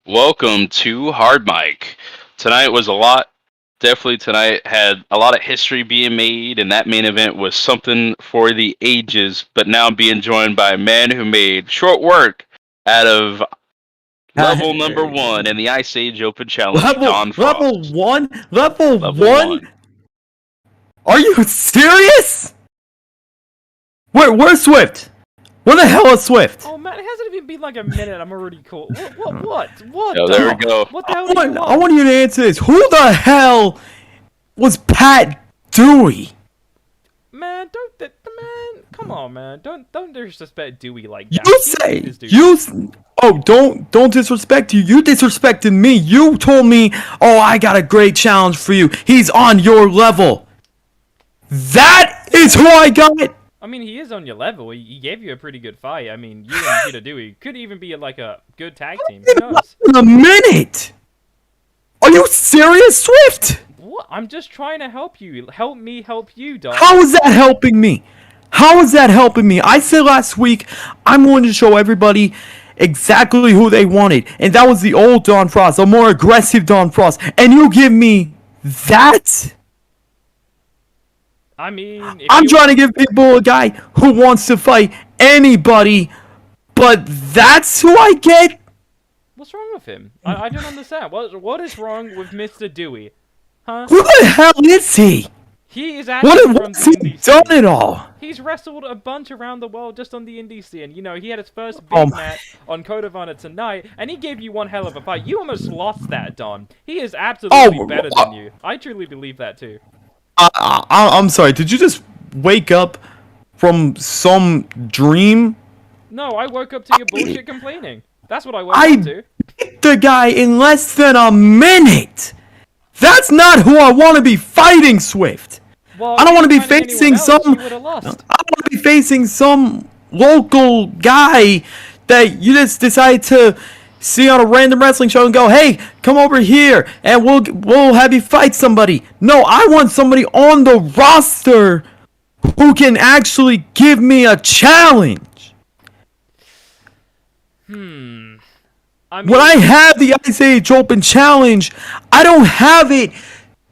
Welcome to Hardmic. Tonight was a lot. Definitely tonight had a lot of history being made, and that main event was something for the ages. But now I'm being joined by a man who made short work out of level number one in the Ice Age Open Challenge, Don Level Frost. 1? Level Level 1? Are you serious? Where's Swift? Where the hell is Swift? Oh man, it hasn't even been like a minute. I'm already caught. What? Oh, there we go. What the hell do you want? I want you to answer this. Who the hell was Pat Dewey? Man, man. Come on, man. Don't disrespect Dewey like that. Don't disrespect you. You disrespected me. You told me, oh, I got a great challenge for you. He's on your level. That is who I got. I mean, he is on your level. He gave you a pretty good fight. I mean, you and Peter Dewey could even be like a good tag team. Who knows? In a minute. Are you serious, Swift? What? I'm just trying to help you. Help me help you, dog. How is that helping me? How is that helping me? I said last week, I'm going to show everybody exactly who they wanted. And that was the old Don Frost, a more aggressive Don Frost. And you give me that? I mean, I'm trying to give people a guy who wants to fight anybody, but that's who I get? What's wrong with him? I don't understand. What is wrong with Mr. Dewey? Huh? Who the hell is he? He is actually from What's the he indie done scene. it all? He's wrestled a bunch around the world just on the indie scene. You know, he had his first big match on Code of Honor tonight, and he gave you one hell of a fight. You almost lost that, Don. He is absolutely better than you. I truly believe that, too. I'm sorry, did you just wake up from some dream? No, I woke up to your bullshit complaining. That's what I woke up to. Beat the guy in less than a minute! That's not who I want to be fighting, Swift! Well, I don't want to be facing some local guy that you just decide to see on a random wrestling show and go, hey, come over here and we'll have you fight somebody. No, I want somebody on the roster who can actually give me a challenge. I mean, When I have the Ice Age Open Challenge, I don't have it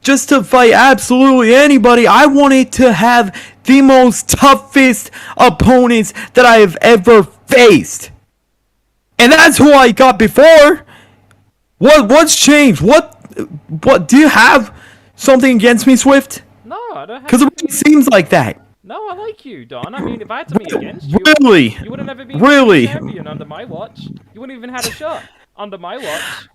just to fight absolutely anybody. I want it to have the most toughest opponents that I have ever faced. And that's who I got before. What's changed? What do you have something against me, Swift? No, I don't have. Because it really seems like that. No, I like you, Don. I mean, if I had something against you, Really? you would have never been Really? champion under my watch. You wouldn't even had a shot under my watch.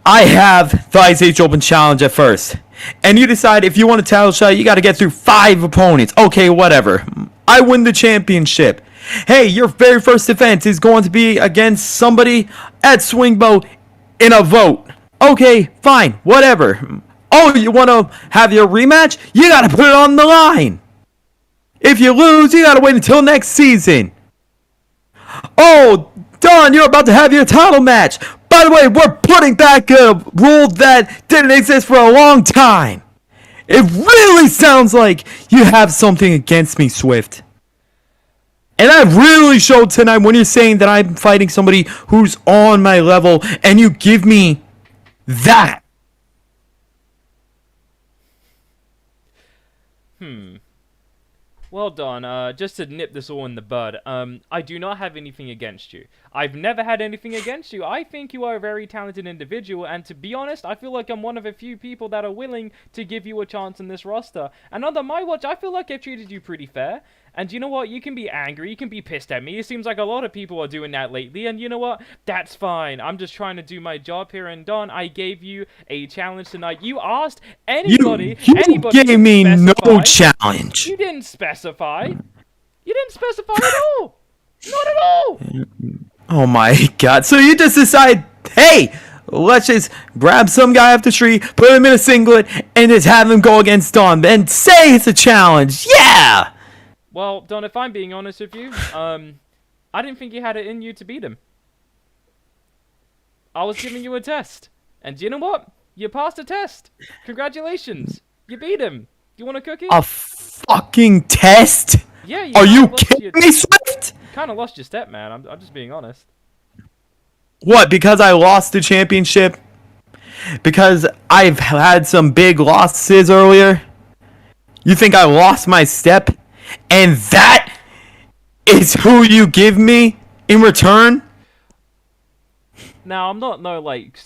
I have the Ice Age Open Challenge at first. And you decide if you want a title shot, you got to get through 5 opponents. Okay, whatever. I win the championship. Hey, your very first defense is going to be against somebody at Swingboat in a vote. Okay, fine, whatever. Oh, you want to have your rematch? You got to put it on the line. If you lose, you got to wait until next season. Oh, Don, you're about to have your title match. By the way, we're putting back a rule that didn't exist for a long time. It really sounds like you have something against me, Swift. And that really showed tonight when you're saying that I'm fighting somebody who's on my level and you give me that. Well, Don, just to nip this all in the bud, I do not have anything against you. I've never had anything against you. I think you are a very talented individual, and to be honest, I feel like I'm one of a few people that are willing to give you a chance in this roster. And under my watch, I feel like I've treated you pretty fair. And you know what? You can be angry, you can be pissed at me. It seems like a lot of people are doing that lately, and you know what? That's fine. I'm just trying to do my job here, and Don, I gave you a challenge tonight. You asked anybody, You gave me no challenge. You didn't specify. You didn't specify at all. Not at all. Oh my god. So you just decide, hey, let's just grab some guy off the street, put him in a singlet, and just have him go against Don. Then say it's a challenge. Yeah! Well, Don, if I'm being honest with you, I didn't think you had it in you to beat him. I was giving you a test. And you know what? You passed the test. Congratulations. You beat him. You want a cookie? A fucking test? Yeah, Are you kidding me, Swift? Kind of lost your step, man. I'm just being honest. What, because I lost the championship? Because I've had some big losses earlier? You think I lost my step? And that is who you give me in return? Now, I'm not no, like,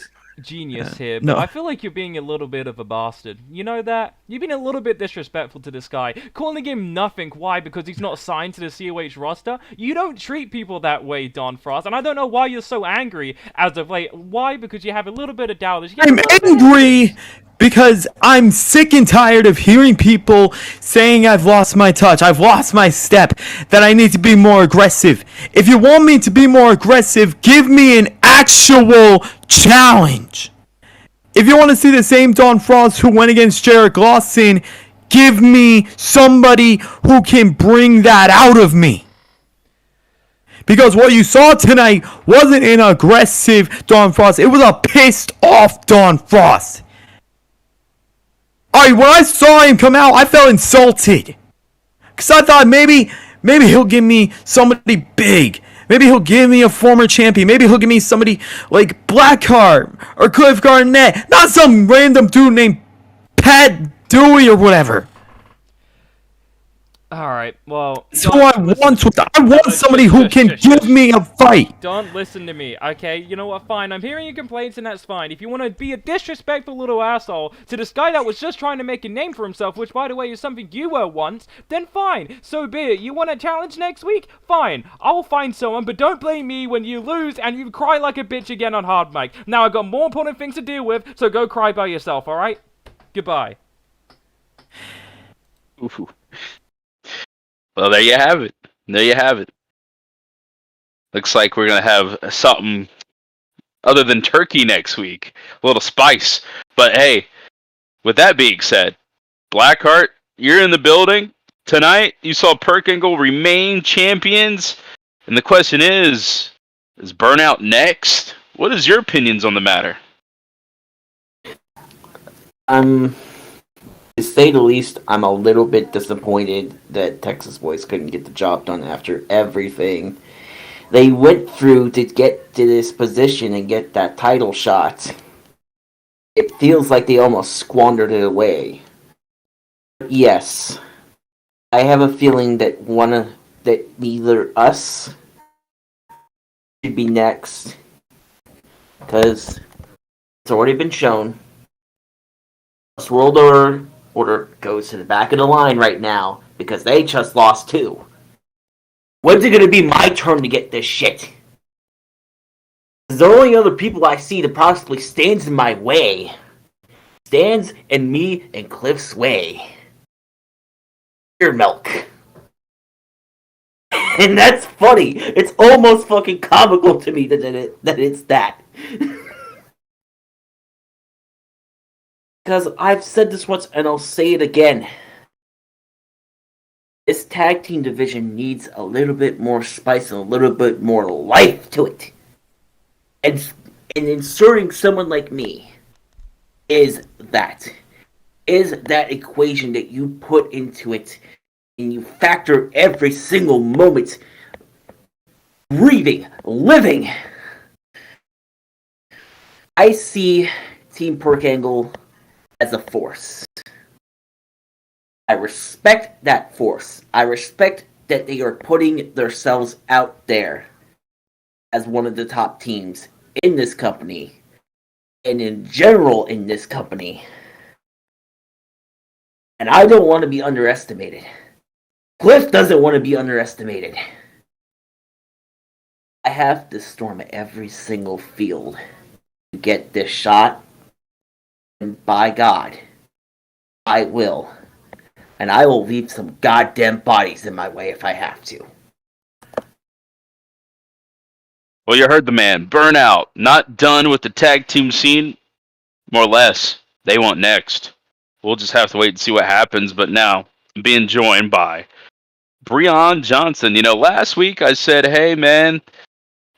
genius here, but No. I feel like you're being a little bit of a bastard. You know that? You've been a little bit disrespectful to this guy, calling him nothing. Why? Because he's not signed to the COH roster? You don't treat people that way, Don Frost, and I don't know why you're so angry as of late. Why? Because you have a little bit of doubt. I'm angry because I'm sick and tired of hearing people saying I've lost my touch, I've lost my step, that I need to be more aggressive. If you want me to be more aggressive, give me an actual challenge. If you want to see the same Don Frost who went against Jarek Lawson, give me somebody who can bring that out of me. Because what you saw tonight wasn't an aggressive Don Frost. It was a pissed off Don Frost. Alright, when I saw him come out, I felt insulted. Because I thought maybe he'll give me somebody big. Maybe he'll give me a former champion. Maybe he'll give me somebody like Blackheart or Cliff Garnett. Not some random dude named Pat Dewey or whatever. Alright, well... That's who I want. I want somebody who can give me a fight. Don't listen to me, okay? You know what, fine, I'm hearing your complaints and that's fine. If you want to be a disrespectful little asshole to this guy that was just trying to make a name for himself, which by the way is something you were once, then fine, so be it. You want a challenge next week? Fine, I'll find someone, but don't blame me when you lose and you cry like a bitch again on Hardmic. Now I've got more important things to deal with, so go cry by yourself, alright? Goodbye. Ooh. Well, there you have it. There you have it. Looks like we're going to have something other than turkey next week. A little spice. But hey, with that being said, Blackheart, you're in the building tonight. You saw Perkingle remain champions. And the question is Burnout next? What is your opinions on the matter? To say the least, I'm a little bit disappointed that Texas Boys couldn't get the job done after everything they went through to get to this position and get that title shot. It feels like they almost squandered it away. Yes, I have a feeling that that neither us should be next, because it's already been shown. World Order goes to the back of the line right now because they just lost too. When's it gonna be my turn to get this shit? The only other people I see that possibly stands in my way stands in me and Cliff's way. Your milk. And that's funny. It's almost fucking comical to me that it's that. Because I've said this once and I'll say it again. This tag team division needs a little bit more spice and a little bit more life to it. And inserting someone like me is that equation that you put into it and you factor every single moment, breathing, living. I see Team Perkangle as a force. I respect that force. I respect that they are putting themselves out there as one of the top teams in this company and in general in this company. And I don't want to be underestimated. Cliff doesn't want to be underestimated. I have to storm every single field to get this shot. And by God, I will. And I will leave some goddamn bodies in my way if I have to. Well, you heard the man. Burnout, not done with the tag team scene. More or less, they want next. We'll just have to wait and see what happens. But now, I'm being joined by Breon Johnson. You know, last week I said, hey, man,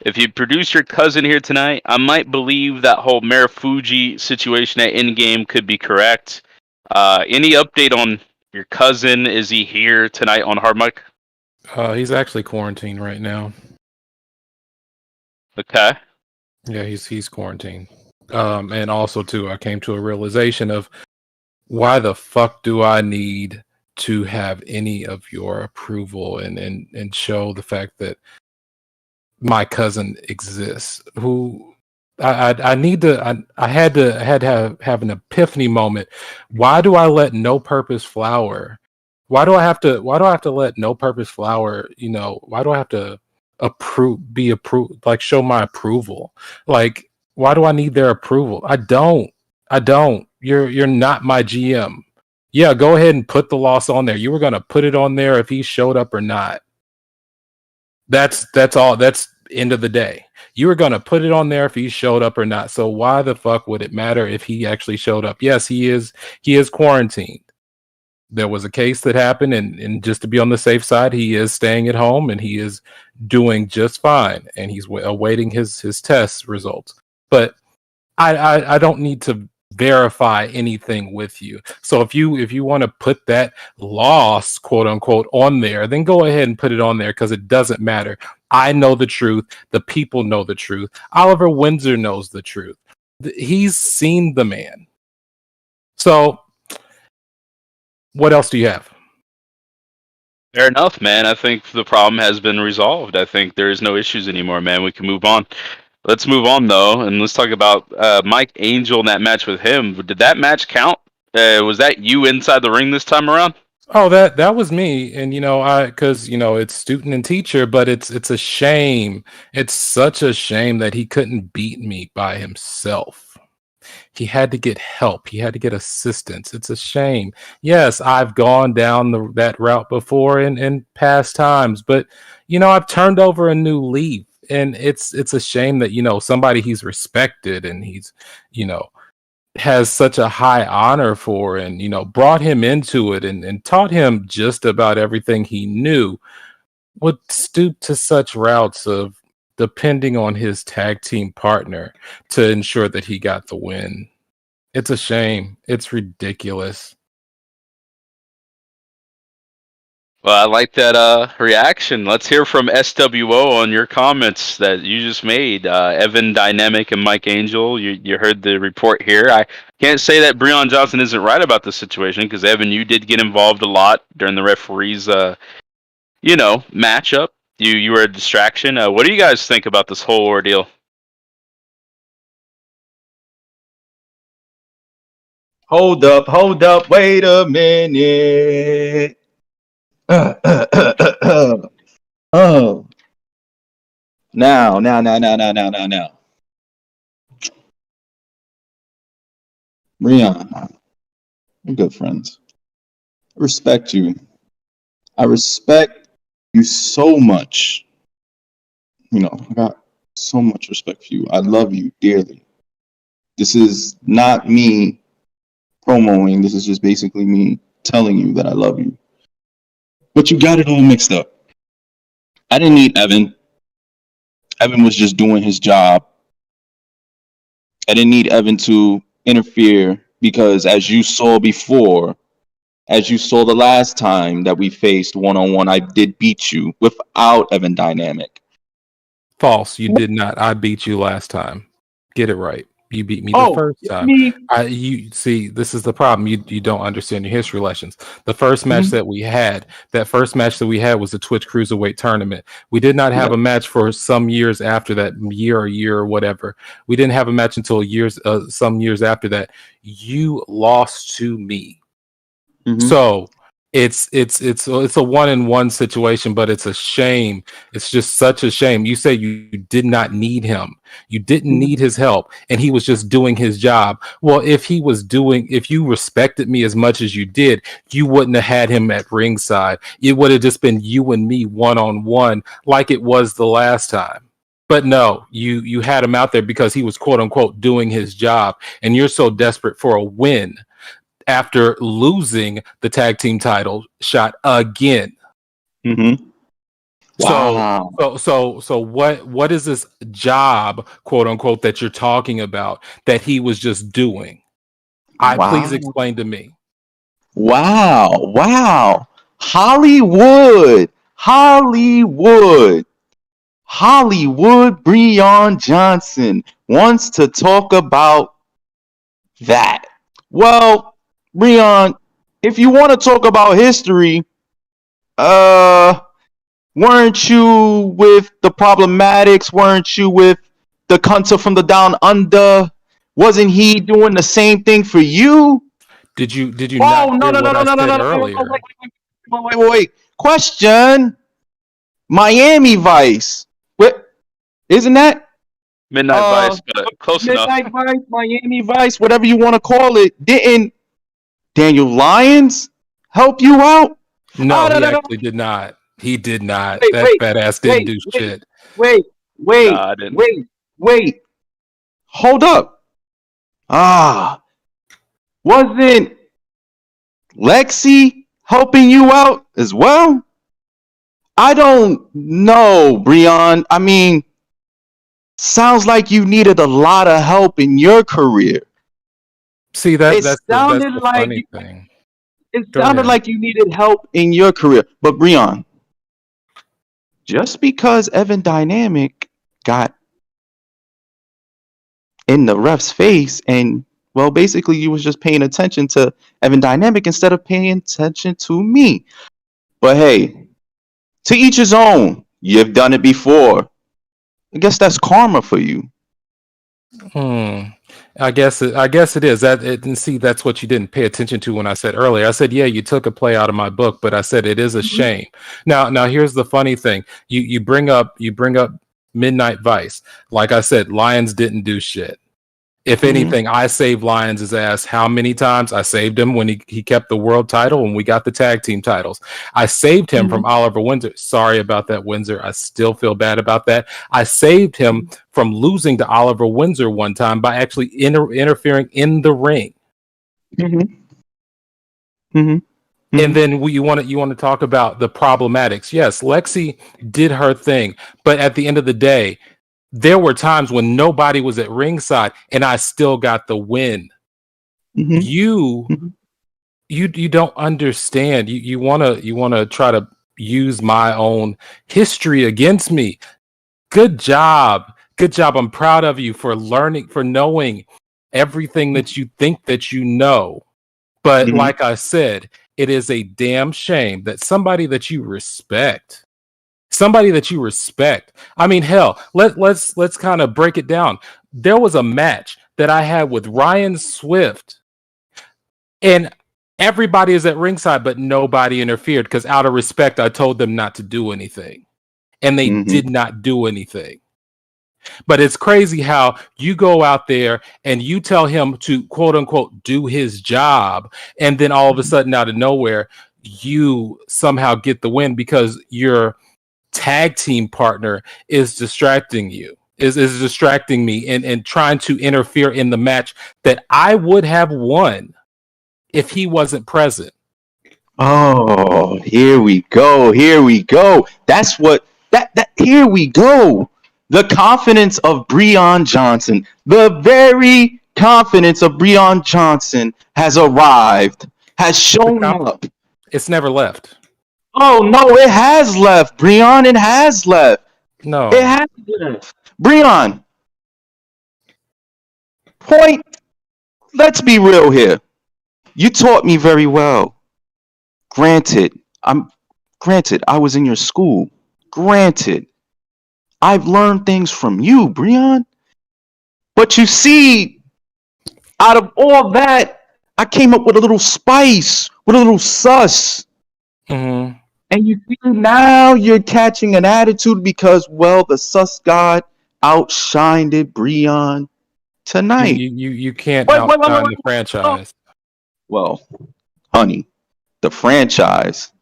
if you produce your cousin here tonight, I might believe that whole Marufuji situation at Endgame could be correct. Any update on your cousin? Is he here tonight on Hardmic? He's actually quarantined right now. Okay. Yeah, he's quarantined. And also too, I came to a realization of why the fuck do I need to have any of your approval and show the fact that my cousin exists? Who I need to I had to have an epiphany moment. Why do I let No Purpose Flower? Why do I have to let No Purpose Flower, why do I have to be approved, like show my approval? Like, why do I need their approval? I don't. You're not my GM. Yeah, go ahead and put the loss on there. You were gonna put it on there if he showed up or not. That's all. That's end of the day. You were gonna put it on there if he showed up or not. So why the fuck would it matter if he actually showed up? Yes, he is quarantined. There was a case that happened, and just to be on the safe side, he is staying at home and he is doing just fine, and he's awaiting his test results. But I don't need to verify anything with you. So if you want to put that loss, quote unquote, on there, then go ahead and put it on there, because it doesn't matter. I know the truth. The people know the truth. Oliver Windsor knows the truth. He's seen the man. So what else do you have? Fair enough, man. I think the problem has been resolved. I think there is no issues anymore, man. We can move on. Let's move on though, and let's talk about Mike Angel and that match with him. Did that match count? Was that you inside the ring this time around? Oh, that was me, and because it's student and teacher, but it's a shame. It's such a shame that he couldn't beat me by himself. He had to get help. He had to get assistance. It's a shame. Yes, I've gone down that route before in past times, but I've turned over a new leaf, and it's a shame that somebody he's respected and he's you know has such a high honor for, and brought him into it and taught him just about everything he knew, would stoop to such routes of depending on his tag team partner to ensure that he got the win. It's a shame. It's ridiculous. Well, I like that reaction. Let's hear from SWO on your comments that you just made. Evan Dynamic and Mike Angel, you heard the report here. I can't say that Breon Johnson isn't right about the situation, because Evan, you did get involved a lot during the referees, matchup. You were a distraction. What do you guys think about this whole ordeal? Hold up, wait a minute. Oh, now. Rion, we're good friends. I respect you. I respect you so much. I got so much respect for you. I love you dearly. This is not me promoting. This is just basically me telling you that I love you. But you got it all mixed up. I didn't need Evan. Evan was just doing his job. I didn't need Evan to interfere because, as you saw before, as you saw the last time that we faced one-on-one, I did beat you without Evan Dynamic. False. You did not. I beat you last time. Get it right. You beat me the first time. You see, this is the problem. You don't understand your history lessons. The first match that we had was the Twitch Cruiserweight tournament. We did not have a match for some years after that, year or whatever. We didn't have a match until some years after that. You lost to me. So it's a 1-on-1 situation, but it's a shame. It's just such a shame. You say you did not need him. You didn't need his help, and he was just doing his job. Well, if you respected me as much as you did, you wouldn't have had him at ringside. It would have just been you and me 1-on-1 like it was the last time. But no, you had him out there because he was, quote unquote, doing his job, and you're so desperate for a win after losing the tag team title shot again. Wow. So what is this job, quote unquote, that you're talking about that he was just doing? Please explain to me. Wow. Hollywood. Hollywood Breon Johnson wants to talk about that. Well, Breon, if you want to talk about history, weren't you with the Problematics? Weren't you with the Cunter from the Down Under? Wasn't he doing the same thing for you? Did you Oh, not no, hear no, no, what no, I no, no, said no, no, earlier? wait. Question. Miami Vice. What? Isn't that? Midnight Uh, Vice, but close enough. Midnight Vice, Miami Vice, whatever you want to call it. Didn't Daniel Lyons help you out? No, Oh, no, he no, no. actually did not. He did not. Wait, That wait, fat ass didn't wait, do wait, shit. wait, Nah, I didn't. wait. Hold up. Wasn't Lexi helping you out as well? I don't know, Breon. I mean, sounds like you needed a lot of help in your career. See, It that's sounded the like funny thing. it Go sounded ahead. like you needed help in your career. But Breon, just because Evan Dynamic got in the ref's face and well, basically you was just paying attention to Evan Dynamic instead of paying attention to me. But hey, to each his own. You've done it before. I guess that's karma for you. I guess it is that. And see, that's what you didn't pay attention to when I said earlier. I said, yeah, you took a play out of my book, but I said it is a shame. Now here's the funny thing. You bring up Midnight Vice. Like I said, Lions didn't do shit. If anything, I saved Lions' ass how many times? I saved him when he kept the world title and we got the tag team titles. I saved him from Oliver Windsor. Sorry about that, Windsor. I still feel bad about that. I saved him from losing to Oliver Windsor one time by actually interfering in the ring. And then you want to talk about the problematics. Yes, Lexi did her thing, but at the end of the day, there were times when nobody was at ringside and I still got the win. You don't understand. You want to try to use my own history against me. Good job. I'm proud of you for knowing everything that you think that you know. But like I said, it is a damn shame that somebody that you respect. I mean, hell, let's kind of break it down. There was a match that I had with Ryan Swift, and everybody is at ringside, but nobody interfered because out of respect, I told them not to do anything, and they did not do anything. But it's crazy how you go out there and you tell him to quote unquote do his job, and then all of a sudden, out of nowhere, you somehow get the win because you're tag team partner is distracting you, is distracting me and trying to interfere in the match that I would have won if he wasn't present. Oh, here we go. That's what that here we go. The confidence of Breon Johnson, the very confidence of Breon Johnson has arrived, has shown up. It's never left. Oh no, it has left, Breon. It has left. No, it has left. Breon, point. Let's be real here. You taught me very well. Granted, I was in your school. Granted, I've learned things from you, Breon. But you see, out of all that, I came up with a little spice, with a little sus. And you see now you're catching an attitude because, well, the sus god outshined it, Breon, tonight. You can't outshine the franchise. Well, honey, the franchise.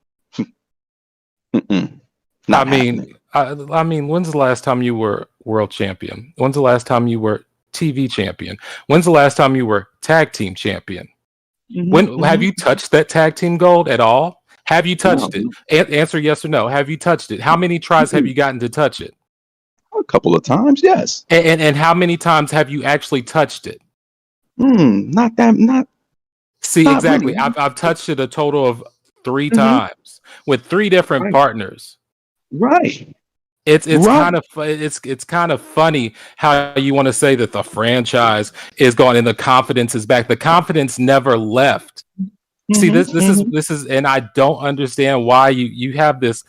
I mean, when's the last time you were world champion? When's the last time you were TV champion? When's the last time you were tag team champion? Have you touched that tag team gold at all? Have you touched it? Answer yes or no. Have you touched it? How many tries have you gotten to touch it? A couple of times, yes. And how many times have you actually touched it? Not that. See, not exactly. Really. I've touched it a total of 3 times with 3 different partners. Right. It's Right. kind of it's kind of funny how you want to say that the franchise is gone and the confidence is back. The confidence never left. See, this is, and I don't understand why you have this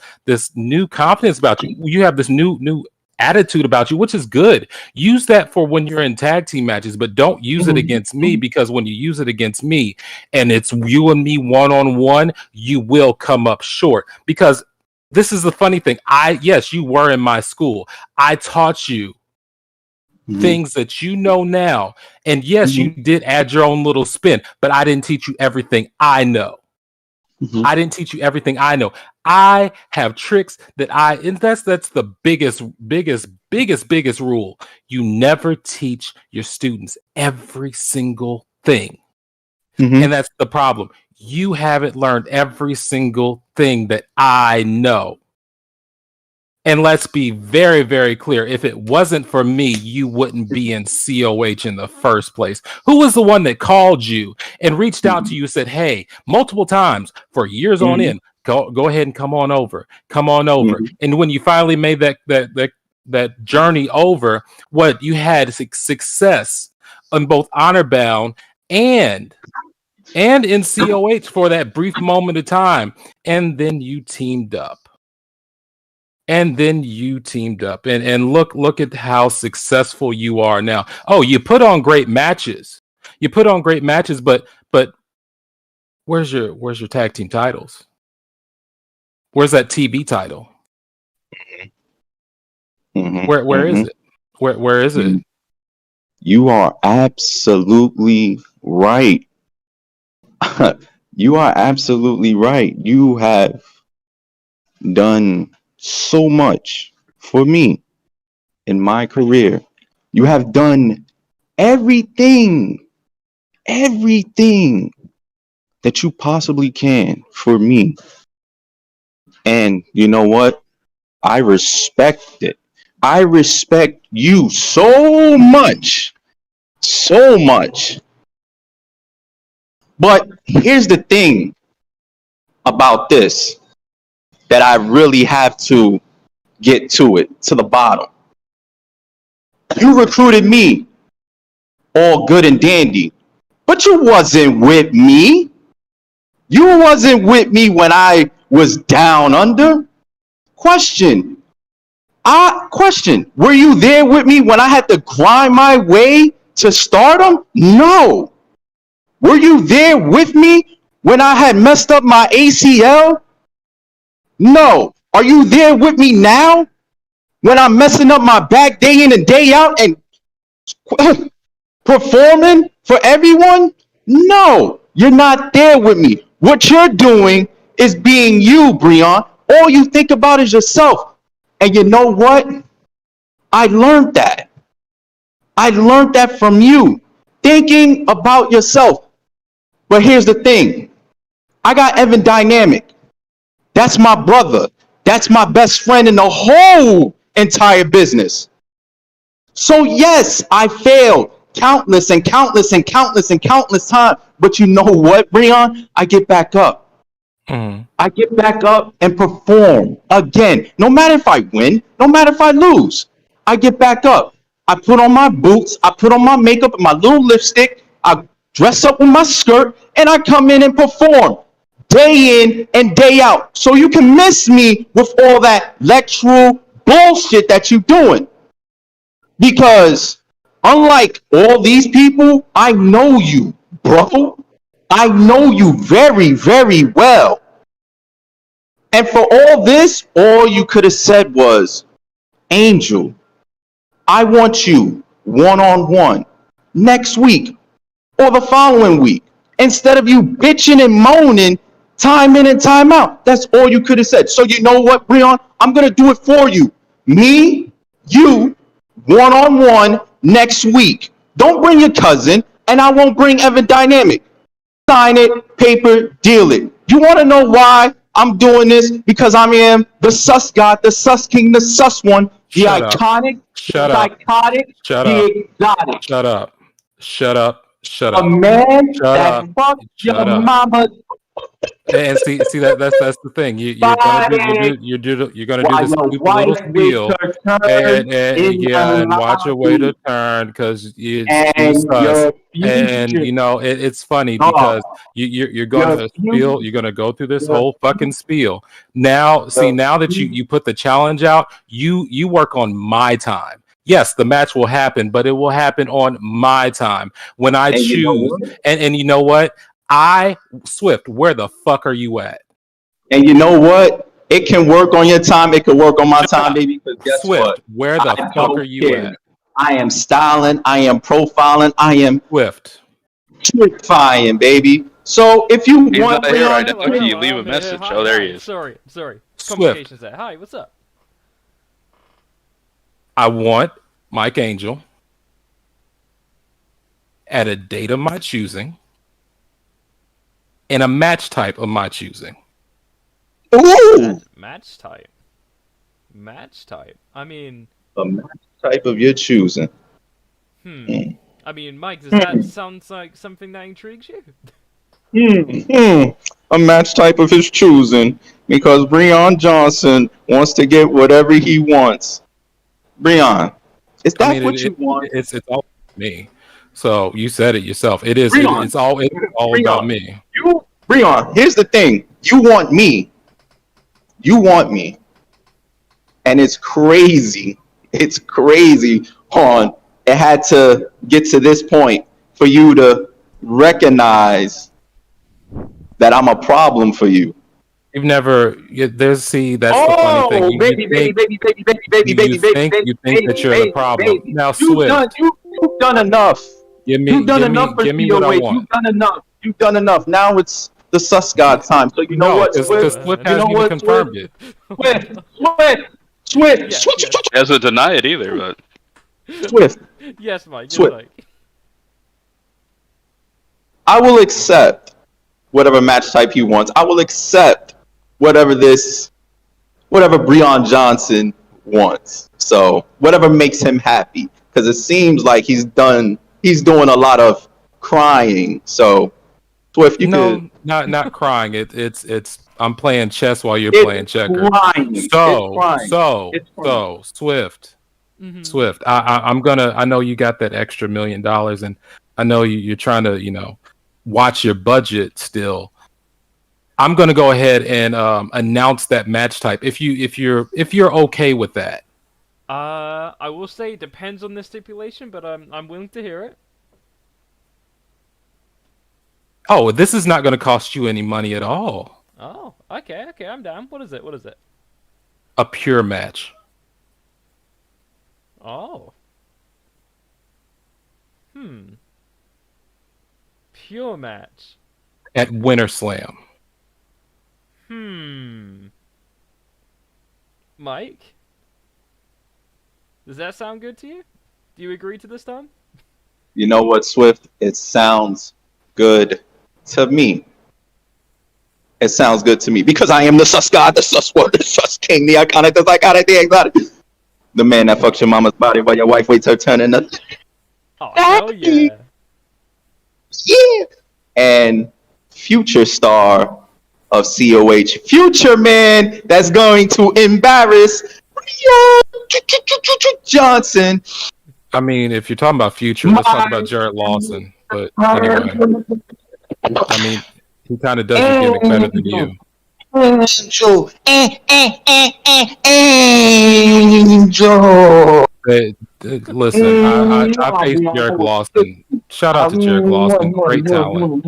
new confidence about you. You have this new attitude about you, which is good. Use that for when you're in tag team matches, but don't use it against me, because when you use it against me and it's you and me one on one, you will come up short. Because this is the funny thing. Yes, you were in my school. I taught you things that you know now. And yes, you did add your own little spin, but I didn't teach you everything I know. I didn't teach you everything I know. I have tricks and that's the biggest rule. You never teach your students every single thing. And that's the problem. You haven't learned every single thing that I know. And let's be very, very clear. If it wasn't for me, you wouldn't be in COH in the first place. Who was the one that called you and reached out to you and said, hey, multiple times for years on end, go ahead and come on over. Come on over. And when you finally made that journey over, what you had success on both Honor Bound and in COH for that brief moment of time. And then you teamed up. And look at how successful you are now. Oh, you put on great matches. But where's your tag team titles? Where's that TB title? Where is it? Where is it? You are absolutely right. You are absolutely right. You have done so much for me in my career. You have done everything that you possibly can for me. And you know what? I respect it. I respect you so much. So much. But here's the thing about this that I really have to get to the bottom. You recruited me, all good and dandy, but you wasn't with me. You wasn't with me when I was down under. Question, were you there with me when I had to grind my way to stardom? No. Were you there with me when I had messed up my ACL? No. Are you there with me now when I'm messing up my back day in and day out and performing for everyone? No, you're not there with me. What you're doing is being you, Breon. All you think about is yourself. And you know what? I learned that. I learned that from you. Thinking about yourself. But here's the thing. I got Evan Dynamic. That's my brother. That's my best friend in the whole entire business. So yes, I failed countless times. But you know what, Breon? I get back up. I get back up and perform again. No matter if I win, no matter if I lose, I get back up. I put on my boots, I put on my makeup and my little lipstick, I dress up with my skirt, and I come in and perform day in and day out. So you can miss me with all that lectural bullshit that you're doing. Because unlike all these people, I know you, bro. I know you very, very well. And for all this, all you could have said was, Angel, I want you one-on-one next week or the following week. Instead of you bitching and moaning time in and time out. That's all you could have said. So you know what, Breon? I'm going to do it for you. Me, you, one-on-one next week. Don't bring your cousin, and I won't bring Evan Dynamic. Sign it, paper, deal it. You want to know why I'm doing this? Because I am the sus god, the sus king, the sus one, the iconic, psychotic, the exotic. Shut up. A man that fucked your mama. And see that's the thing. You're gonna you're gonna do While this your stupid little wife waits spiel, her turn in yeah, the and watch your way to lobby, turn because you and sus. your And future it's funny dog, because you're your gonna future, spiel, you're gonna go through this your whole fucking spiel. Now, see, now that future. you put the challenge out, you work on my time. Yes, the match will happen, but it will happen on my time when I And you know choose. what? And you know what? Swift, where the fuck are you at? And you know what? It can work on your time. It can work on my Shut time, up. baby. Because guess what? Swift, where the I fuck are don't you care. at? I am styling. I am profiling. I am Swift. trifying, baby. So if you He's not want here right Breon Hello, now. Can you hello, leave a I'm here. message? Hi, Oh, there he hi. is. Sorry. Swift, Complications there. Hi, what's up? I want Mike Angel at a date of my choosing and a match type of my choosing. ooh, Match type. Match type. I mean, a match type of your choosing. I mean, Mike, does that sound like something that intrigues you? A match type of his choosing because Breon Johnson wants to get whatever he wants. Breon, is I that mean, what you want? it's all me. So you said it yourself. Breon, It's all about Breon, me. Breon, here's the thing. You want me. You want me. And it's crazy. It's crazy, Han. It had to get to this point for you to recognize that I'm a problem for you. You've never. There's that's the funny thing. Oh, baby, baby, baby, baby, baby, baby, baby, baby, baby, You think that baby, you're the baby, problem. baby. Now, Swift, You've done enough. You've done enough for give me what I COH. want. You've done enough. You've done enough. Now it's the sus god time. So you know No, what, because Swift? Swift You know hasn't even what, Swift? confirmed it. Swift, Swift, Swift, Yes, Swift, yes. Swift, He doesn't deny it either, but Swift. Yes, Mike. Yes, Swift. Mike. I will accept whatever match type he wants. I will accept whatever Breon Johnson wants. So whatever makes him happy, because it seems like he's doing a lot of crying. So Swift, you could. No, not crying. It's I'm playing chess while you're playing It's checkers. crying. It's crying. It's crying. Swift. Mm-hmm. Swift. I know you got that extra $1 million, and I know you're trying to watch your budget still. I'm gonna go ahead and announce that match type if you're okay with that. I will say it depends on the stipulation, but I'm willing to hear it. Oh, this is not gonna cost you any money at all. Oh, okay, I'm down. What is it? A pure match. Oh. Pure match. At Winter Slam. Mike? Does that sound good to you? Do you agree to this, Tom? You know what, Swift? It sounds good to me. It sounds good to me because I am the sus god, the sus word, the sus king, the iconic, the exotic. The man that fucks your mama's body while your wife waits her turn in the. Oh, hell yeah. Yeah. And future star of COH, future man that's going to embarrass Johnson. I mean, if you're talking about future, let's talk about Jared Lawson. But anyway, I mean, he kind of does the gimmick better than you. Angel. Angel. Listen, I faced Jarek Lawson. Shout out to Jarek Lawson, great talent.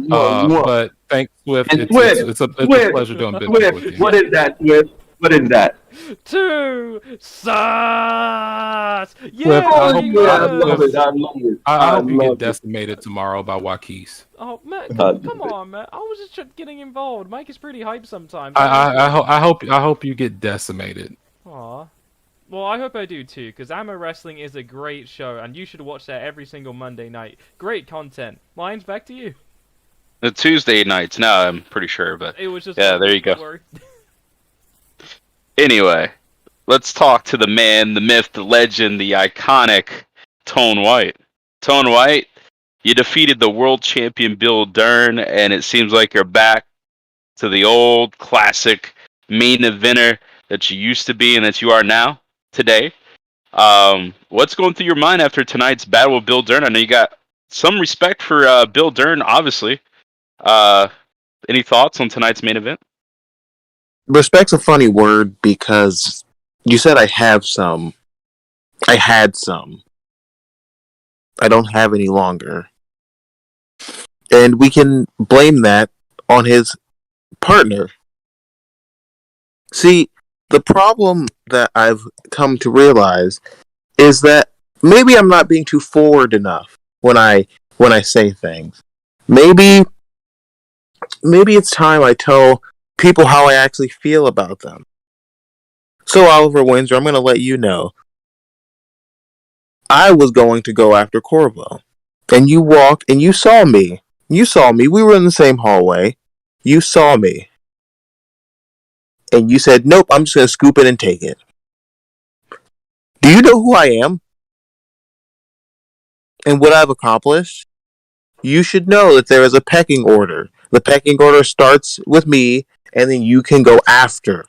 But thanks, Swift. It's a pleasure doing business with you. What is that, Swift? What is that? Two sauce. Swift, Yeah, I hope you get it. decimated tomorrow by Waukese. Oh man, come on, man! I was just getting involved. Mike is pretty hype sometimes. I hope you get decimated. Aw. Well, I hope I do too, because Ammo Wrestling is a great show, and you should watch that every single Monday night. Great content. Lions, back to you. the Tuesday nights now, I'm pretty sure, but It was just yeah, there you don't go. worry. Anyway, let's talk to the man, the myth, the legend, the iconic Tone White. Tone White, you defeated the world champion Bill Dern, and it seems like you're back to the old classic main eventer that you used to be and that you are now today. What's going through your mind after tonight's battle with Bill Dern? I know you got some respect for Bill Dern, obviously. Any thoughts on tonight's main event? Respect's a funny word because you said I have some. I had some. I don't have any longer. And we can blame that on his partner. See, the problem that I've come to realize is that maybe I'm not being too forward enough when I say things. Maybe it's time I tell people how I actually feel about them. So, Oliver Windsor, I'm going to let you know. I was going to go after Corvo. And you walked and you saw me. You saw me. We were in the same hallway. You saw me. And you said, nope, I'm just going to scoop it and take it. Do you know who I am? And what I've accomplished? You should know that there is a pecking order. The pecking order starts with me, and then you can go after.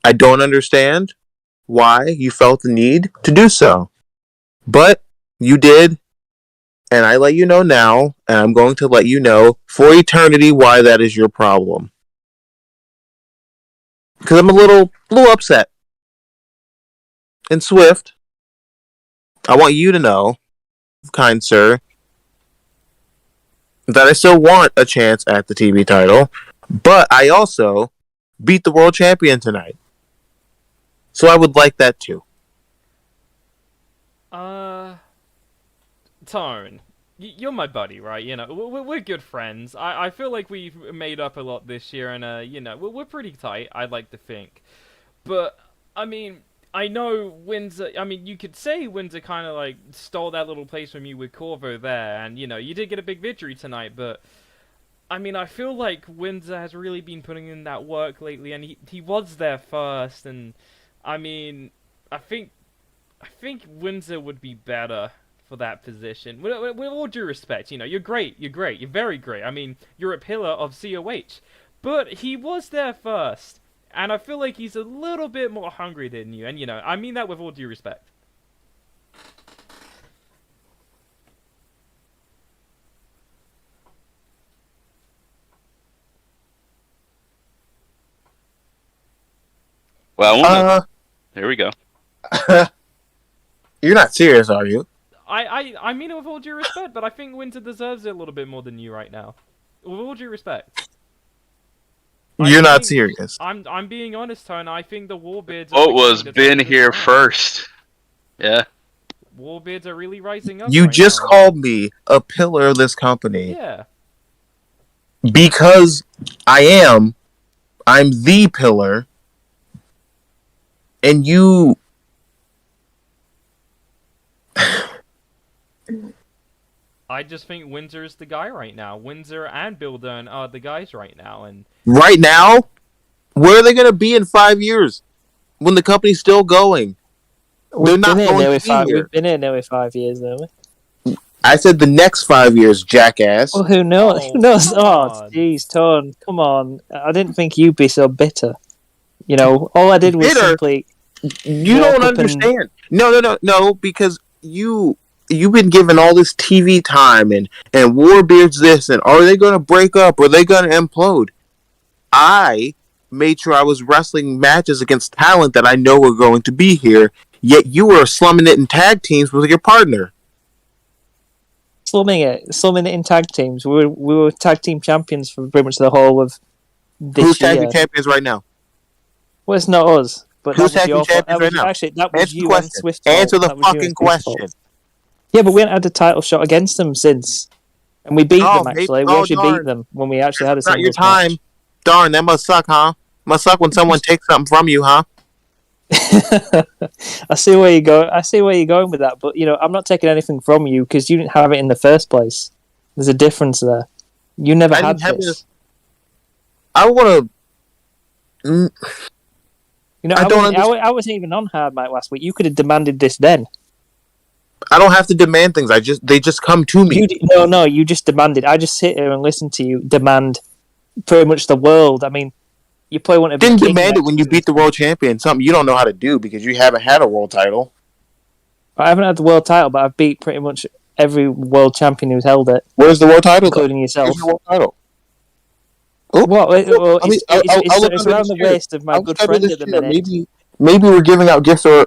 I don't understand why you felt the need to do so. But you did, and I let you know now, and I'm going to let you know for eternity why that is your problem. Because I'm a little upset. And Swift, I want you to know, kind sir, that I still want a chance at the TV title, but I also beat the world champion tonight. So I would like that too. Tone, you're my buddy, right? You know, we're good friends. I feel like we've made up a lot this year, and you know, we're pretty tight, I'd like to think. But, I mean, I know Windsor, I mean, you could say Windsor kind of, like, stole that little place from you with Corvo there, and, you know, you did get a big victory tonight, but, I mean, I feel like Windsor has really been putting in that work lately, and he was there first, and, I mean, I think Windsor would be better for that position. With all due respect, you know, you're great, you're very great, I mean, you're a pillar of COH, but he was there first. And I feel like he's a little bit more hungry than you. And, you know, I mean that with all due respect. Well, there we go. You're not serious, are you? I mean it with all due respect, but I think Winter deserves it a little bit more than you right now. With all due respect. You're not serious. I'm being honest, Tone. I think the Warbeards... What was been here first? Yeah. Warbeards are really rising up You right just now. called me a pillar of this company. Yeah. Because I'm the pillar, and you... I just think Windsor's the guy right now. Windsor and Bill Dern are the guys right now, and... Right now? Where are they going to be in 5 years? When the company's still going? They're not going to be here. We've been here nearly 5 years, though. I said the next 5 years, jackass. Well, who knows? Oh, Who knows? come Oh, on. jeez, Tone, come on. I didn't think you'd be so bitter. You know, all I did was Bitter? simply... You walk don't up and- understand. No, because you've been given all this TV time and Warbeard's this, and are they going to break up? Or are they going to implode? I made sure I was wrestling matches against talent that I know were going to be here, yet you were slumming it in tag teams with your partner. Slumming it in tag teams. We were tag team champions for pretty much the whole of this Who's tag year. team champions right now? Well, it's not us. But Who's that was tag team your fault. champions That was, right now? actually, that was Answer the you and question. Swift's fault. Answer the That was you and fucking Swift's fault. question. Yeah, but we haven't had a title shot against them since. And we beat Oh, them, maybe- actually. We oh, actually darn. beat them when we actually had a Not your singles time. match. Darn, that must suck, huh? Must suck when someone takes something from you, huh? I see where you go. I see where you're going with that, but you know, I'm not taking anything from you because you didn't have it in the first place. There's a difference there. You never I had didn't have this. I want to. You know, I don't I wasn't even on Hardmic last week. You could have demanded this then. I don't have to demand things. They just come to me. No, you just demanded. I just sit here and listen to you demand pretty much the world. I mean, you probably want to be Didn't king demand it next. when you beat the world champion. Something you don't know how to do because you haven't had a world title. I haven't had the world title, but I've beat pretty much every world champion who's held it, Where's the world title? including Though? yourself. Where's your world title? Oh, Well, I mean, it's around the waist of my good friend at the minute. Maybe we're giving out gifts for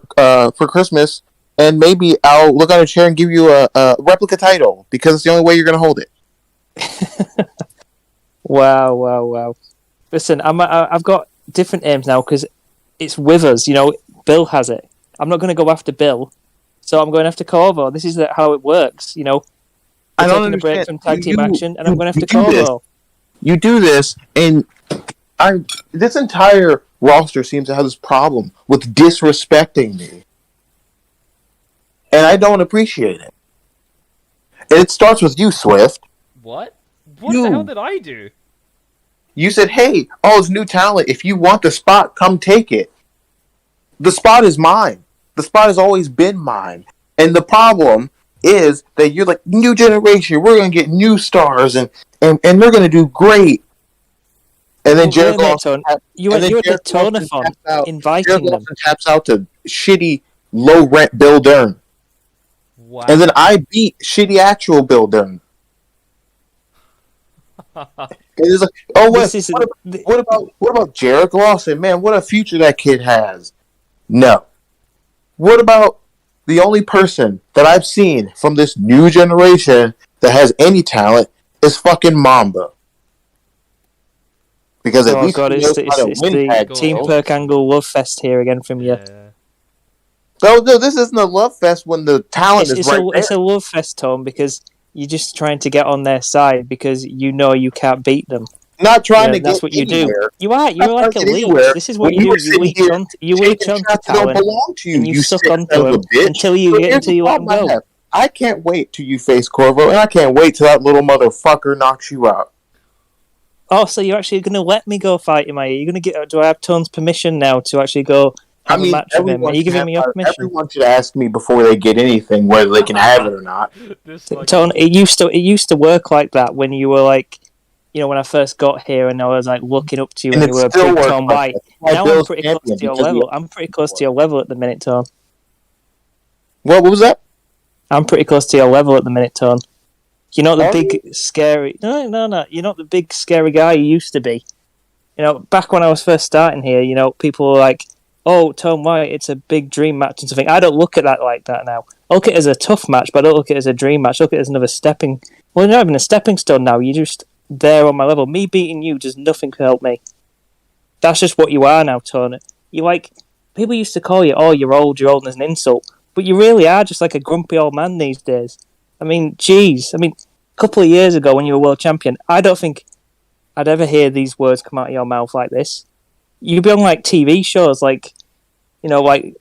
Christmas, and maybe I'll look on a chair and give you a replica title because it's the only way you're going to hold it. Wow. Listen, I've got different aims now because it's with us. You know, Bill has it. I'm not going to go after Bill, so I'm going after Corvo. This is how it works. You know, I we're don't taking a break understand. from tag team action, and I'm going after you do this. Corvo. You do this, and this entire roster seems to have this problem with disrespecting me, and I don't appreciate it. And it starts with you, Swift. What? What the hell did I do? You said, "Hey, it's new talent. If you want the spot, come take it." The spot is mine. The spot has always been mine. And the problem is that you're like, new generation, we're going to get new stars, and they're going to do great. And then Jared Lawson you were the tonathon inviting them. taps out to shitty, low-rent Bill Dern. Wow. And then I beat shitty actual Bill Dern. It's like, what about Jared Lawson? Man, what a future that kid has. No. What about the only person that I've seen from this new generation that has any talent is fucking Mamba. Because at least it's the Team Perk Angle love fest here again from you. No, this isn't a love fest when the talent is right there. It's a love fest, Tom, because you're just trying to get on their side because you know you can't beat them. Not trying to get that's what you anywhere. do. You're like a leech. This is what you do. You leech onto talent, and you suck onto them until you let them go. I can't wait till you face Corvo, and I can't wait till that little motherfucker knocks you out. Oh, so you're actually going to let me go fight him, are you? You're going to get? Do I have Tone's permission now to actually go have a match with him? Are you giving me your permission? Everyone should ask me before they get anything whether they can have it or not. Tone, it used to work like that when you were like, you know, when I first got here and I was like looking up to you and you were a big Tom White. Now I'm pretty close to your level. I'm pretty close to your level at the minute, Tone. What was that? I'm pretty close to your level at the minute, Tone. You're not the big scary. No. You're not the big scary guy you used to be. You know, back when I was first starting here, you know, people were like, "Oh, Tom White, it's a big dream match and something." I don't look at that like that now. I look at it as a tough match, but I don't look at it as a dream match. I look at it as another stepping. Well, you're not even a stepping stone now. You're just there on my level. Me beating you does nothing to help me. That's just what you are now, Tony. You like people used to call you, "Oh, you're old," as an insult, but you really are just like a grumpy old man these days. I mean, geez. I mean, a couple of years ago when you were world champion, I don't think I'd ever hear these words come out of your mouth like this. You'd be on like TV shows, like, you know, like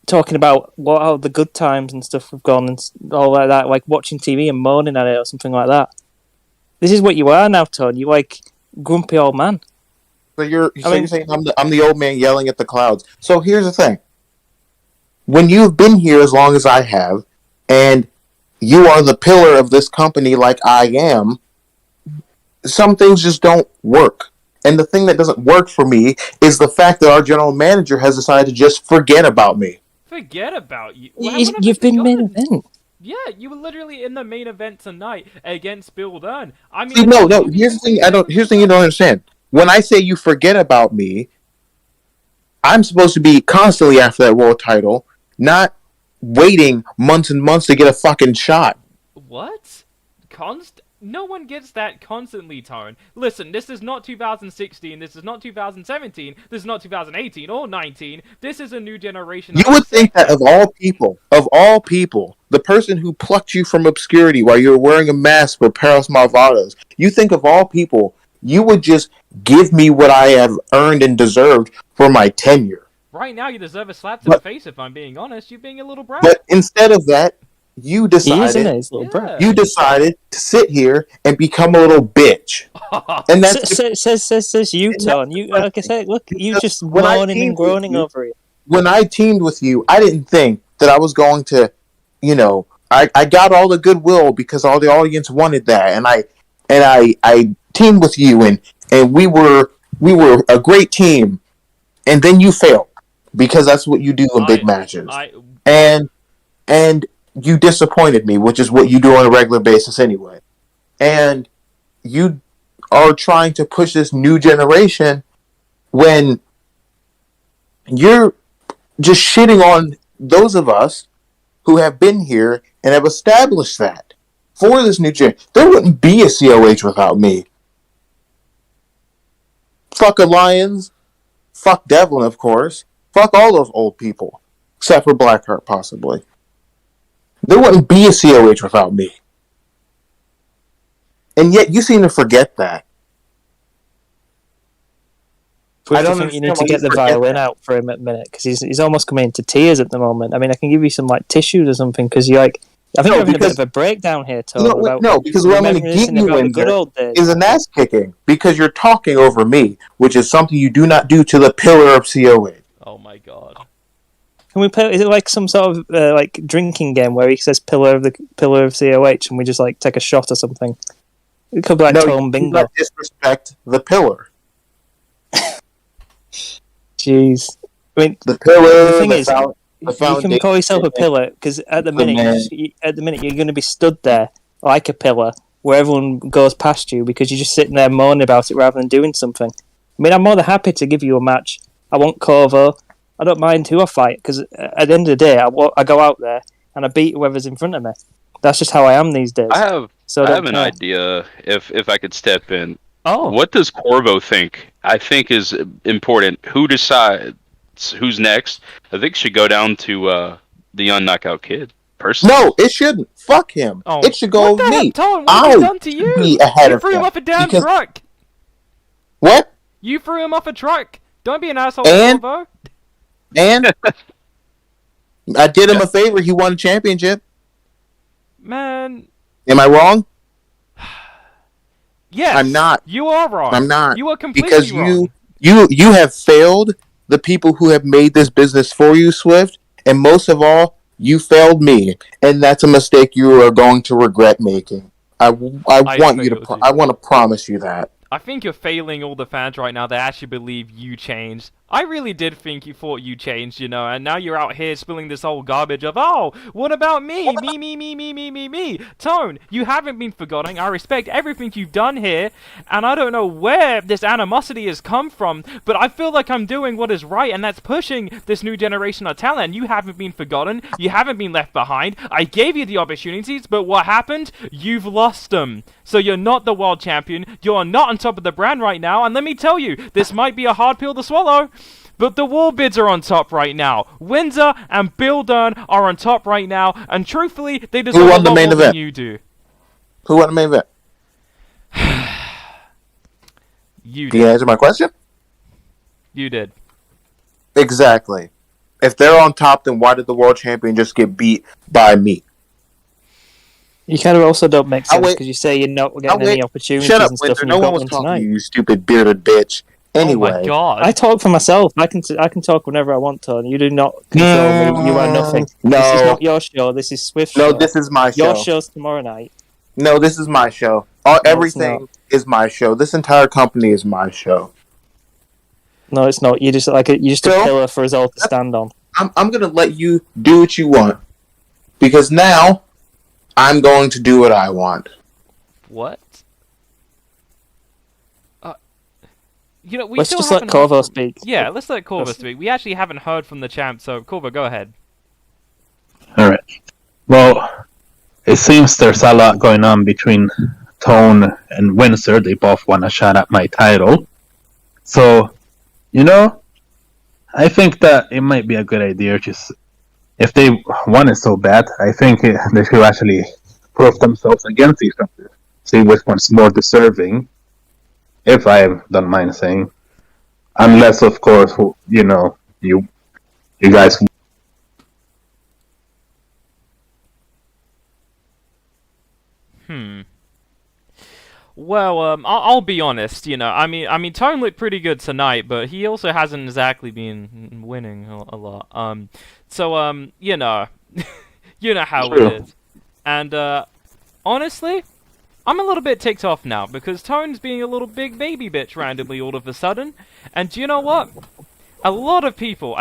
talking about how the good times and stuff have gone and all like that, like watching TV and moaning at it or something like that. This is what you are now, Tony. You're like grumpy old man. So you're saying I'm the old man yelling at the clouds. So here's the thing. When you've been here as long as I have, and you are the pillar of this company like I am, some things just don't work. And the thing that doesn't work for me is the fact that our general manager has decided to just forget about me. Forget about you? You've been main event. Yeah, you were literally in the main event tonight against Bill Dunn. I mean, see, no. Here's the thing. Here's the thing you don't understand. When I say you forget about me, I'm supposed to be constantly after that world title, not waiting months and months to get a fucking shot. What? No one gets that constantly, Tone. Listen, this is not 2016, this is not 2017, this is not 2018 or 19. This is a new generation. You would think that of all people, the person who plucked you from obscurity while you were wearing a mask for Paris Malvadas, you think of all people, you would just give me what I have earned and deserved for my tenure. Right now, you deserve a slap to the face, if I'm being honest. You're being a little brat. But instead of that, you decided to sit here and become a little bitch. And that's says you, Ton. You, like I said, look, you just moaning and groaning over it. When I teamed with you, I didn't think that I was going to, I got all the goodwill because all the audience wanted that, and and I teamed with you, and we were a great team, and then you failed because that's what you do in big matches, and you disappointed me, which is what you do on a regular basis anyway, and you are trying to push this new generation when you're just shitting on those of us who have been here and have established that for this new gen. There wouldn't be a COH without me. Fuck Alliance. Fuck Devlin, of course. Fuck all those old people. Except for Blackheart, possibly. There wouldn't be a COH without me. And yet you seem to forget that. I don't think you need to get the violin out for him at the minute because he's almost coming into tears at the moment. I mean, I can give you some like tissues or something because you're like, I think you're having a bit of a breakdown here, Tom. No, because what I'm going to give you in there is an ass kicking because you're talking over me, which is something you do not do to the pillar of COH. Oh my god! Can we play? Is it like some sort of like drinking game where he says pillar of COH and we just like take a shot or something? It could be like Tom Bingo. Not disrespect the pillar. Jeez, I mean the pillar. The thing is, you can call yourself a pillar because at the minute you're going to be stood there like a pillar where everyone goes past you because you're just sitting there moaning about it rather than doing something. I mean, I'm more than happy to give you a match. I want Corvo. I don't mind who I fight because at the end of the day, I go out there and I beat whoever's in front of me. That's just how I am these days. I have an idea if I could step in. Oh. What does Corvo think? I think is important. Who decides who's next? I think it should go down to the young knockout kid. Personally. No, it shouldn't. Fuck him. Oh. It should go with me. What have he done to you? Be ahead you of threw him off a damn truck. What? You threw him off a truck. Don't be an asshole, Corvo. And I did him a favor. He won a championship. Man. Am I wrong? Yes. I'm not. You are wrong. I'm not. You are completely wrong. You have failed the people who have made this business for you, Swift, and most of all, you failed me, and that's a mistake you are going to regret making. I want to promise you that. I think you're failing all the fans right now that actually believe you changed. I really did think you thought you changed, you know, and now you're out here spilling this whole garbage of, oh, what about me? Me. Tone, you haven't been forgotten. I respect everything you've done here, and I don't know where this animosity has come from, but I feel like I'm doing what is right, and that's pushing this new generation of talent. You haven't been forgotten. You haven't been left behind. I gave you the opportunities, but what happened? You've lost them. So you're not the world champion. You're not on top of the brand right now, and let me tell you, this might be a hard pill to swallow. But the war bids are on top right now. Windsor and Bill Dern are on top right now, and truthfully, they deserve a lot more than you do. Who won the main event? You did. Can you answer my question? You did. Exactly. If they're on top, then why did the world champion just get beat by me? You kind of also don't make sense because you say you're not getting any opportunities and stuff. Winter. No one was talking to you, you stupid bearded bitch. Anyway, oh my God. I talk for myself. I can talk whenever I want to. You do not control me. You are nothing. No. This is not your show. This is Swift's show. No, this is my show. Your show's tomorrow night. No, this is my show. Everything is my show. This entire company is my show. No, it's not. You're just a pillar for us all to stand on. I'm gonna let you do what you want because now I'm going to do what I want. What? You know, let's just let Corvo speak. Yeah, let's let Corvo speak. We actually haven't heard from the champ, so Corvo, go ahead. Alright. Well, it seems there's a lot going on between Tone and Windsor. They both want a shot at my title. So, you know, I think that it might be a good idea just if they want it so bad, I think they should actually prove themselves against each other. See which one's more deserving. If I don't mind saying, unless of course you know you guys. Well, I'll be honest. You know, I mean, Tone looked pretty good tonight, but he also hasn't exactly been winning a lot. So you know, you know how it is. And honestly, I'm a little bit ticked off now because Tone's being a little big baby bitch randomly all of a sudden. And do you know what? A lot of people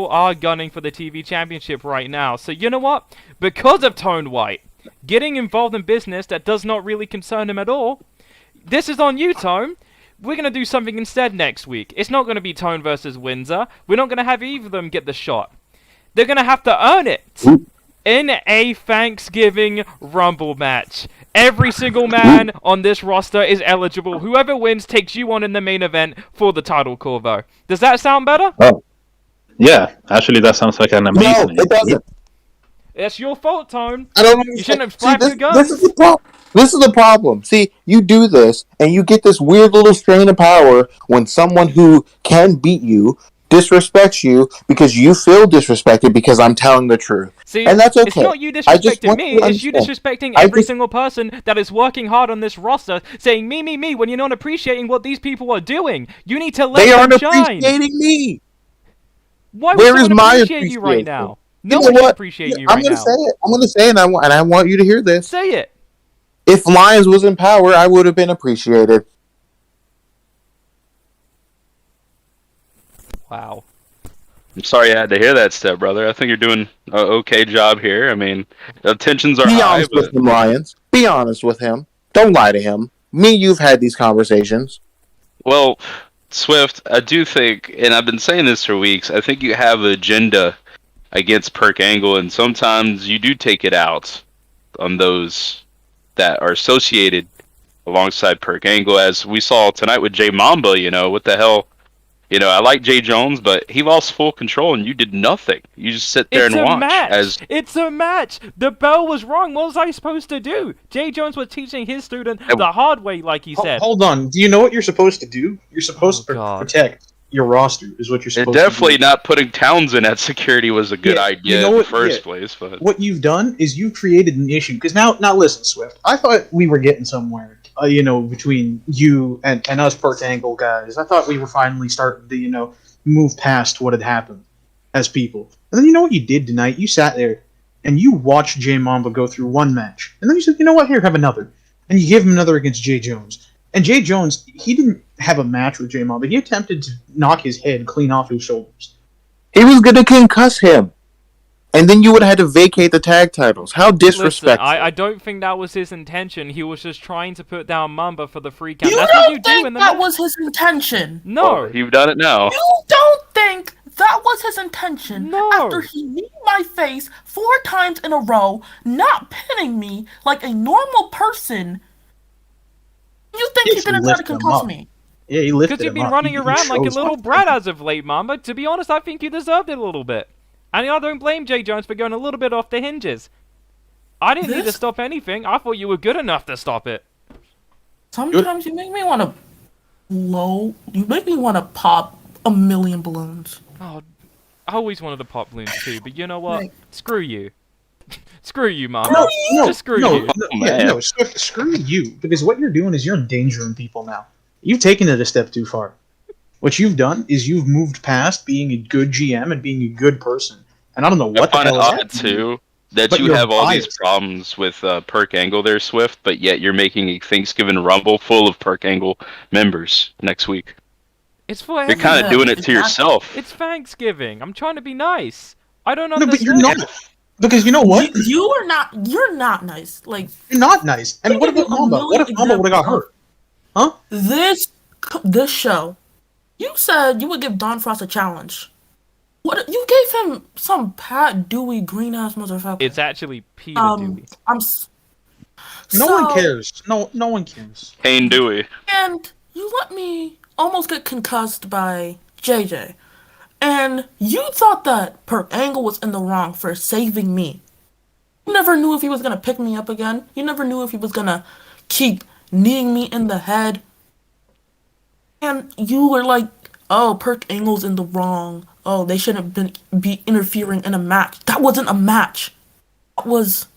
are gunning for the TV championship right now. So you know what? Because of Tone White getting involved in business that does not really concern him at all, this is on you, Tone. We're going to do something instead next week. It's not going to be Tone versus Windsor. We're not going to have either of them get the shot. They're going to have to earn it in a Thanksgiving Rumble match. Every single man on this roster is eligible. Whoever wins takes you on in the main event for the title, Corvo. Does that sound better? Oh, yeah. Actually, that sounds like an amazing. No, it doesn't. It's your fault, Tone. I don't understand. You shouldn't have See, slapped your guns. This is the problem. See, you do this, and you get this weird little strain of power when someone who can beat you disrespects you because you feel disrespected because I'm telling the truth. See, and that's okay. It's not you disrespecting me, it's you disrespecting every single person that is working hard on this roster, saying me, when you're not appreciating what these people are doing. You need to let them shine. They aren't appreciating me. Why would Where is someone my appreciate you right now? No You one know should what? appreciate you right now. I'm gonna say it, and I want you to hear this. Say it. If Lions was in power, I would have been appreciated. Wow. I'm sorry I had to hear that, step brother. I think you're doing an okay job here. I mean, the tensions are Be high. honest with him, Lions. Be honest with him. Don't lie to him. You've had these conversations. Well, Swift, I do think, and I've been saying this for weeks, I think you have an agenda against Perk Angle, and sometimes you do take it out on those that are associated alongside Perk Angle, as we saw tonight with Jay Mamba. What the hell? I like Jay Jones, but he lost full control, and you did nothing. You just sit there and watch. It's a match. The bell was wrong. What was I supposed to do? Jay Jones was teaching his student the hard way, like he said. Hold on. Do you know what you're supposed to do? You're supposed to protect your roster, is what you're supposed to do. Definitely not putting Townsend at security was a good idea in the first place. But what you've done is you created an issue. Because now listen, Swift. I thought we were getting somewhere. Between you and us Perk Angle guys, I thought we were finally starting to, move past what had happened as people. And then you know what you did tonight? You sat there and you watched Jay Mamba go through one match. And then you said, you know what, here, have another. And you give him another against Jay Jones. And Jay Jones, he didn't have a match with Jay Mamba. He attempted to knock his head clean off his shoulders. He was going to concuss him. And then you would have had to vacate the tag titles. How disrespectful. Listen, I don't think that was his intention. He was just trying to put down Mamba for the free count. You That's don't what you think do in the that was his intention? No. You've done it now. You don't think that was his intention? No. After he kneed my face 4 times in a row, not pinning me like a normal person. You think he didn't try to concuss me? Yeah, he lifted him up. Because you've been running around like a little brat as of late, Mamba. To be honest, I think you deserved it a little bit. And I don't blame Jay Jones for going a little bit off the hinges. I didn't need to stop anything. I thought you were good enough to stop it. Sometimes you make me want to You make me want to pop a million balloons. Oh, I always wanted to pop balloons too, but you know what? Screw you. Screw you, Mamba. Just screw you. Screw you. Because what you're doing is you're endangering people now. You've taken it a step too far. What you've done is you've moved past being a good GM and being a good person. And I don't know what the hell is that too. That you have all these problems with Perk Angle there, Swift, but yet you're making a Thanksgiving Rumble full of Perk Angle members next week. It's for You're kind of doing it to yourself. It's Thanksgiving. I'm trying to be nice. I don't understand. No, but you're not. Because you know what? You're not nice. Like, you're not nice. And what about Mamba? What if Mamba would have got hurt? Huh? This show, you said you would give Don Frost a challenge. What? You gave him some Pat Dewey green ass motherfucker. It's actually Peter Dewey. No one cares. No one cares. Kane Dewey. And you let me almost get concussed by JJ. And you thought that Perk Angle was in the wrong for saving me. You never knew if he was gonna pick me up again. You never knew if he was gonna keep kneeing me in the head. And you were like, oh, Perk Angle's in the wrong. Oh, they shouldn't be interfering in a match. That wasn't a match. That was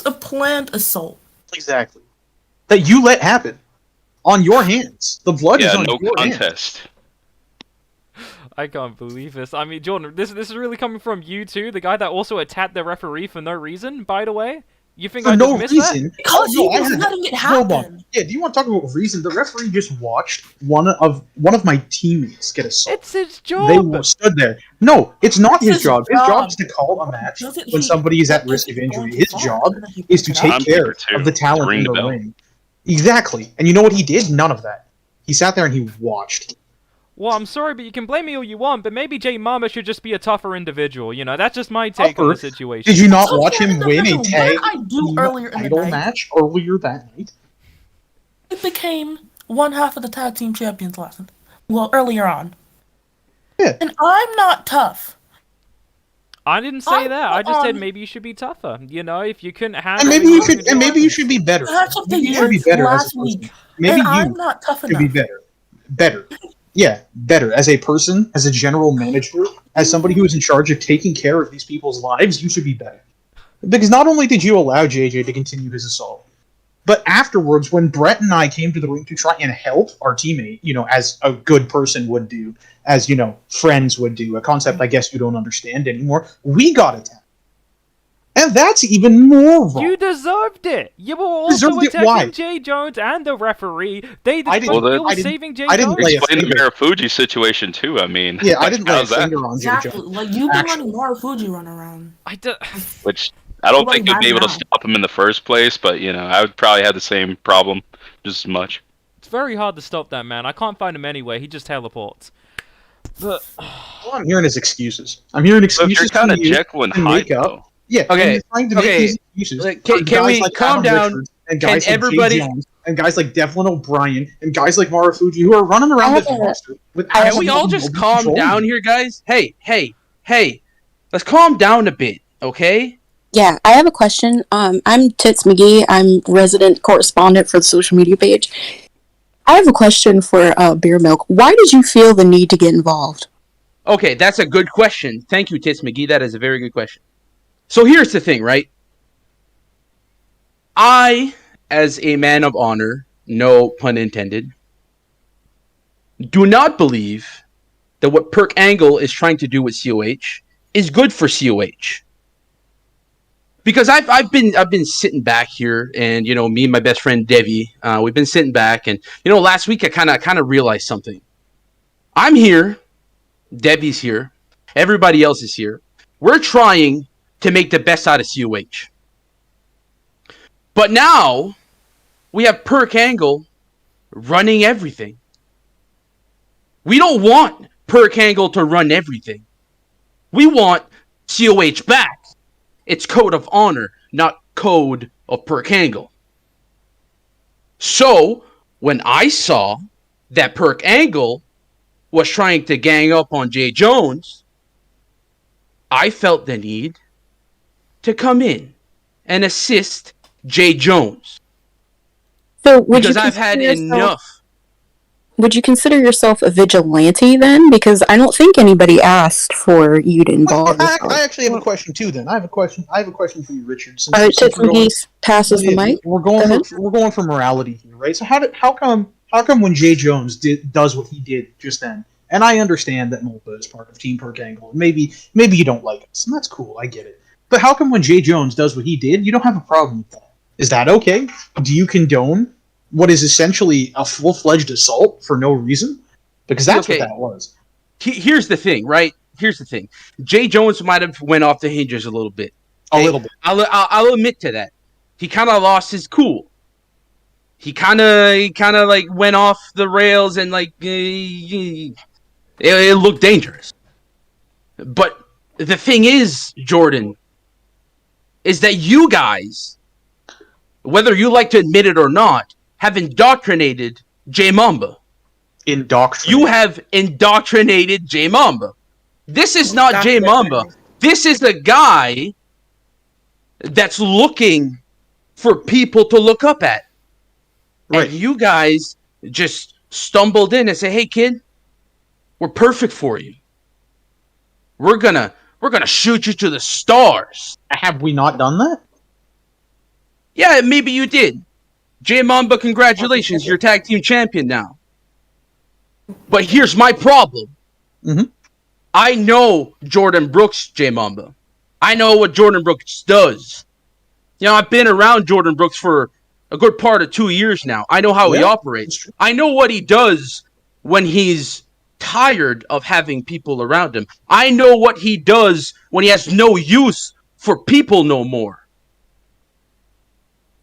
a planned assault. Exactly. That you let happen. On your hands. The blood is on your contest. hands. I can't believe this. I mean, Jordan, this is really coming from you too, the guy that also attacked the referee for no reason, by the way. You think for I no just missed reason. that? Because he I was heard letting it Hold on. happen. Yeah, do you want to talk about reason? The referee just watched one of my teammates get assaulted. It's his They job. stood there. No, it's not his His job. His job job. is to call a match Doesn't when he- somebody is at if risk of he's going injury. to His fall, job doesn't he is pick to it up? take I'm care here too. of the talent Ring in the the bell. ring. Exactly. And you know what he did? None of that. He sat there and he watched. Well, I'm sorry, but you can blame me all you want, but maybe J Mama should just be a tougher individual. You know, that's just my take on the Tougher? situation. Did you not Tougher watch him win a individual. What tag did I do team earlier in the title night? match earlier that night? It became one half of the tag team champions last night. Well, earlier on. Yeah. And I'm not tough. I didn't say that. I just said on- maybe you should be tougher. You know, if you couldn't And handle maybe it, you can should. And maybe you should be better. Match of the Maybe you year should be better as a last person. week. Maybe and you I'm not tough should enough. be better. Better. Yeah, better. As a person, as a general manager, as somebody who is in charge of taking care of these people's lives, you should be better. Because not only did you allow JJ to continue his assault, but afterwards, when Brett and I came to the ring to try and help our teammate, you know, as a good person would do, as, you know, friends would do, a concept I guess you don't understand anymore, we got attacked. And that's even more wrong. You deserved it. You were also Deserved it, attacking why? Jay Jones and the referee. They I didn't- you Well, were I didn't- saving Jay I didn't Jones. lay a Explain the finger. Marufuji situation too. I mean, Yeah, I didn't lay a how's that? finger on JJ. Exactly. Like, you've been Actually. letting Marufuji run around. Which I don't What think they'd about be able to now? stop him in the first place, but you know, I would probably have the same problem just as much. It's very hard to stop that man. I can't find him anywhere. He just teleports. But All I'm hearing is excuses. I'm hearing So if you're excuses kind from of you Jekyll and to Hyde, make up. though. Yeah, Okay, and you're trying to make okay. these excuses. Like, can for we guys like calm Adam down? Richards and Can guys like everybody- Jay Jones and guys like Devlin O'Brien and guys like Marufuji who are running around this roster with Can we absolutely all just no calm control. down here, guys? Hey, let's calm down a bit, okay? Yeah, I have a question. I'm Tits McGee. I'm resident correspondent for the social media page. I have a question for Beer Milk. Why did you feel the need to get involved? Okay, that's a good question. Thank you, Tits McGee. That is a very good question. So here's the thing, right? I, as a man of honor, no pun intended, do not believe that what Perk Angle is trying to do with COH is good for COH. Because I've been sitting back here, and you know, me and my best friend Devi, we've been sitting back, and you know, last week I kind of realized something. I'm here, Debbie's here, everybody else is here. We're trying to make the best out of COH. But now we have Perk Angle running everything. We don't want Perk Angle to run everything. We want COH back. It's code of honor, not code of Perk Angle. So, when I saw that Perk Angle was trying to gang up on Jay Jones, I felt the need to come in and assist Jay Jones. So would Because you I've had consider yourself- enough. Would you consider yourself a vigilante then? Because I don't think anybody asked for you to involve yourself. I actually have a question too. Then I have a question for you, Richard. Since, All right, since Tits McGee passes the mic. we're Go going ahead. we're going for morality here, right? So how come when Jay Jones does what he did just then, and I understand that Molpa is part of Team Perk Angle, and maybe you don't like us, and that's cool, I get it. But how come when Jay Jones does what he did, you don't have a problem with that? Is that okay? Do you condone what is essentially a full-fledged assault for no reason? Because that's Okay. what that was. Here's the thing, right? Here's the thing. Jay Jones might have went off the hinges a little bit. A little bit. I'll admit to that. He kind of lost his cool. He kind of like went off the rails and like it looked dangerous. But the thing is, Jordan, is that you guys, whether you like to admit it or not, have indoctrinated J Mamba. Indoctrinated. You have indoctrinated J Mamba. This is not J Mamba. This is the guy that's looking for people to look up at. Right. And you guys just stumbled in and say, "Hey kid, we're perfect for you. We're gonna shoot you to the stars." Have we not done that? Yeah, maybe you did. J Mamba, congratulations, you're tag team champion now. But here's my problem. Mhm. I know Jordan Brooks, J Mamba. I know what Jordan Brooks does. I've been around Jordan Brooks for a good part of 2 years now. I know how he operates. I know what he does when he's tired of having people around him. I know what he does when he has no use for people no more.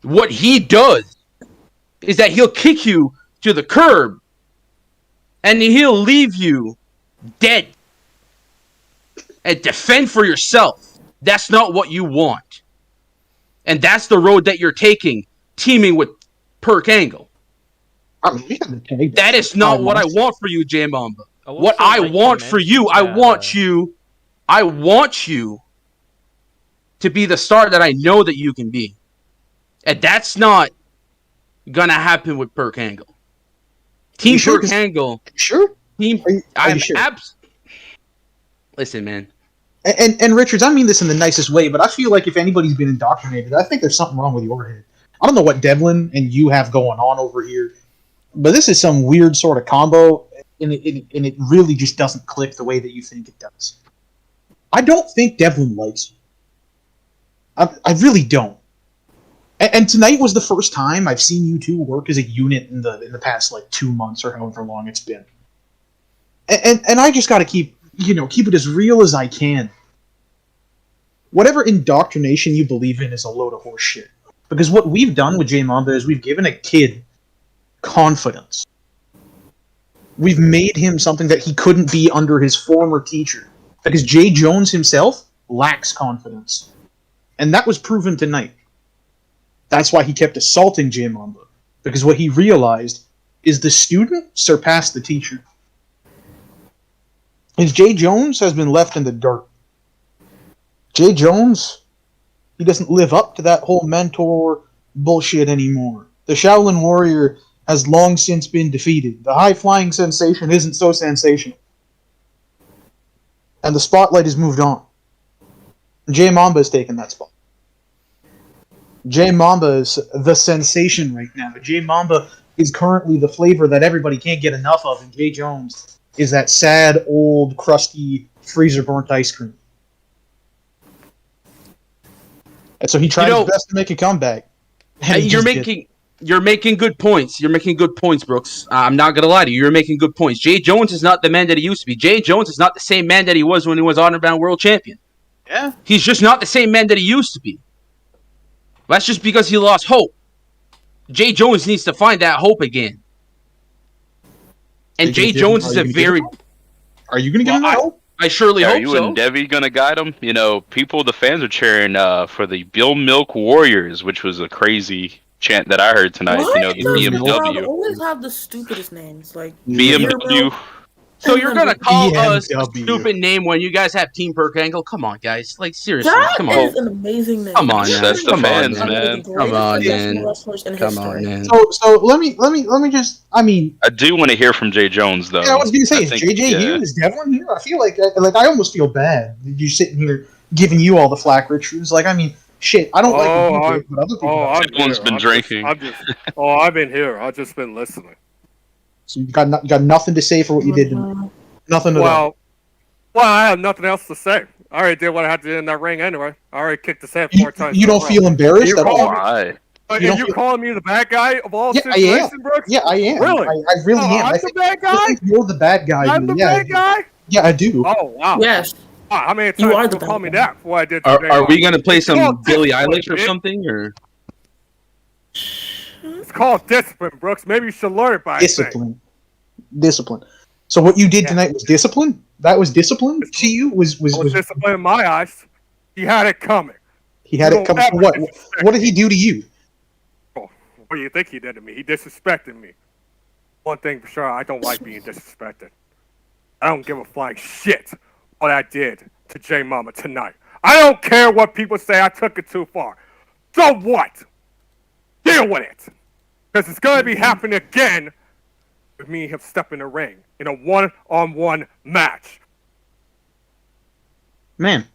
What he does is that he'll kick you to the curb and he'll leave you dead. And defend for yourself. That's not what you want. And that's the road that you're taking, teaming with Perk Angle. That is not what I want for you, J Mamba. What I want for you, I want you to be the star that I know that you can be. And that's not gonna happen with Perk Angle. Team Perk Angle. Sure? I'm sure? Listen, man. And Richards, I mean this in the nicest way, but I feel like if anybody's been indoctrinated, I think there's something wrong with your head. I don't know what Devlin and you have going on over here, but this is some weird sort of combo, and it really just doesn't click the way that you think it does. I don't think Devlin likes you. I really don't. And tonight was the first time I've seen you two work as a unit in the past 2 months or however long it's been. And I just got to keep it as real as I can. Whatever indoctrination you believe in is a load of horse shit. Because what we've done with J Mamba is we've given a kid confidence. We've made him something that he couldn't be under his former teacher. Because Jay Jones himself lacks confidence. And that was proven tonight. That's why he kept assaulting J Mamba. Because what he realized is the student surpassed the teacher. And Jay Jones has been left in the dirt. Jay Jones, he doesn't live up to that whole mentor bullshit anymore. The Shaolin Warrior has long since been defeated. The high-flying sensation isn't so sensational. And the spotlight has moved on. Jay Mamba has taken that spot. Jay Mamba is the sensation right now. Jay Mamba is currently the flavor that everybody can't get enough of, and Jay Jones is that sad, old, crusty, freezer-burnt ice cream. And so he tried his best to make a comeback. You're making good points. You're making good points, Brooks. I'm not gonna lie to you. You're making good points. Jay Jones is not the man that he used to be. Jay Jones is not the same man that he was when he was Honor Bound World Champion. Yeah. He's just not the same man that he used to be. That's just because he lost hope. Jay Jones needs to find that hope again. And Jay Jones is a very... Are you going to give him that hope? I surely hope so. Are you and Debbie going to guide him? The fans are cheering for the Bill Milk Warriors, which was a crazy chant that I heard tonight. What? The BMW. They always have the stupidest names, like BMW. So you're gonna call us a stupid name when you guys have Team Perk Angle? Come on, guys. Seriously, come on. That is an amazing name. Come on, man. That's the fans, man. Come on, man. So let me just. I mean, I do want to hear from Jay Jones, though. Yeah, I was gonna say, is JJ here? Is Devlin here? I feel like I almost feel bad. You sitting here giving you all the flack, Richards. I mean, shit. I don't like what you do, but other people. Everyone's been drinking. I've been here. I've just been listening. So you got nothing to say for what you did tonight. Nothing at all. Well, I have nothing else to say. I already did what I had to do in that ring anyway. I already kicked his head 4 times. You don't feel embarrassed at all? Are you calling me the bad guy of all situations, Brooks? Yeah, I am. Really? I really am. I'm the bad guy? I think you're the bad guy. I'm the bad guy? Yeah, I do. Oh, wow. Yes. How many times You are you call me that for what I did today? Are we gonna play some Billie Eilish or something? Or it's called discipline, Brooks. Maybe you should learn it by discipline. Discipline. So what you did tonight was discipline? That was discipline to you? Was discipline in my eyes. He had it coming. He had it coming. What did he do to you? What do you think he did to me? He disrespected me. One thing for sure, I don't like being disrespected. I don't give a flying shit what I did to J Mama tonight. I don't care what people say I took it too far. So what? Deal with it. Because it's going to be happening again with me and him step in the ring in a one-on-one match. Man,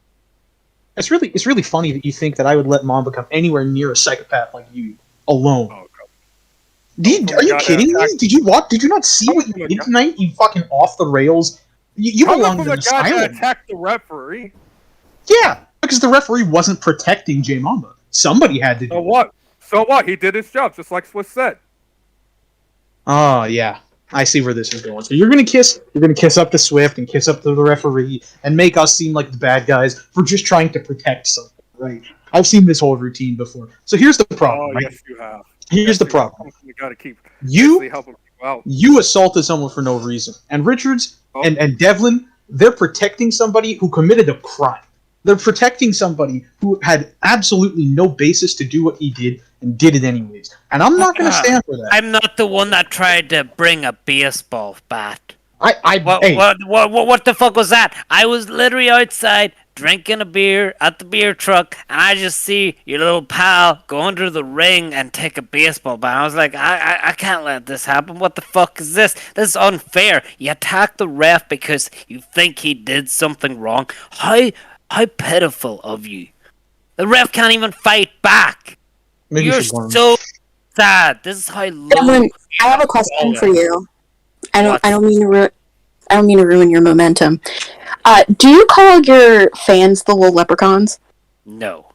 it's really funny that you think that I would let Mamba come anywhere near a psychopath like you alone. Oh, are you kidding me? Did you watch? Did you not see what you did tonight? You fucking off the rails. You belong in an asylum. Guy that attacked the referee. Yeah, because the referee wasn't protecting J Mamba. Somebody had to do So it. what? So what? He did his job, just like Swiss said. Oh yeah, I see where this is going. So you're gonna kiss up to Swift and kiss up to the referee and make us seem like the bad guys for just trying to protect something, right? I've seen this whole routine before. So here's the problem. Oh, right? yes, you have. Here's the problem. You gotta keep You helping people out. you assaulted someone for no reason, and Richards and Devlin, they're protecting somebody who committed a crime. They're protecting somebody who had absolutely no basis to do what he did and did it anyways. And I'm not going to stand for that. I'm not the one that tried to bring a baseball bat. Hey. What the fuck was that? I was literally outside drinking a beer at the beer truck, and I just see your little pal go under the ring and take a baseball bat. I was like, I can't let this happen. What the fuck is this? This is unfair. You attack the ref because you think he did something wrong. How pitiful of you. The ref can't even fight back. Maybe You're so sad. This is how low. Devlin, I have a question for you. I don't mean to ruin your momentum. Do you call your fans the little leprechauns? No.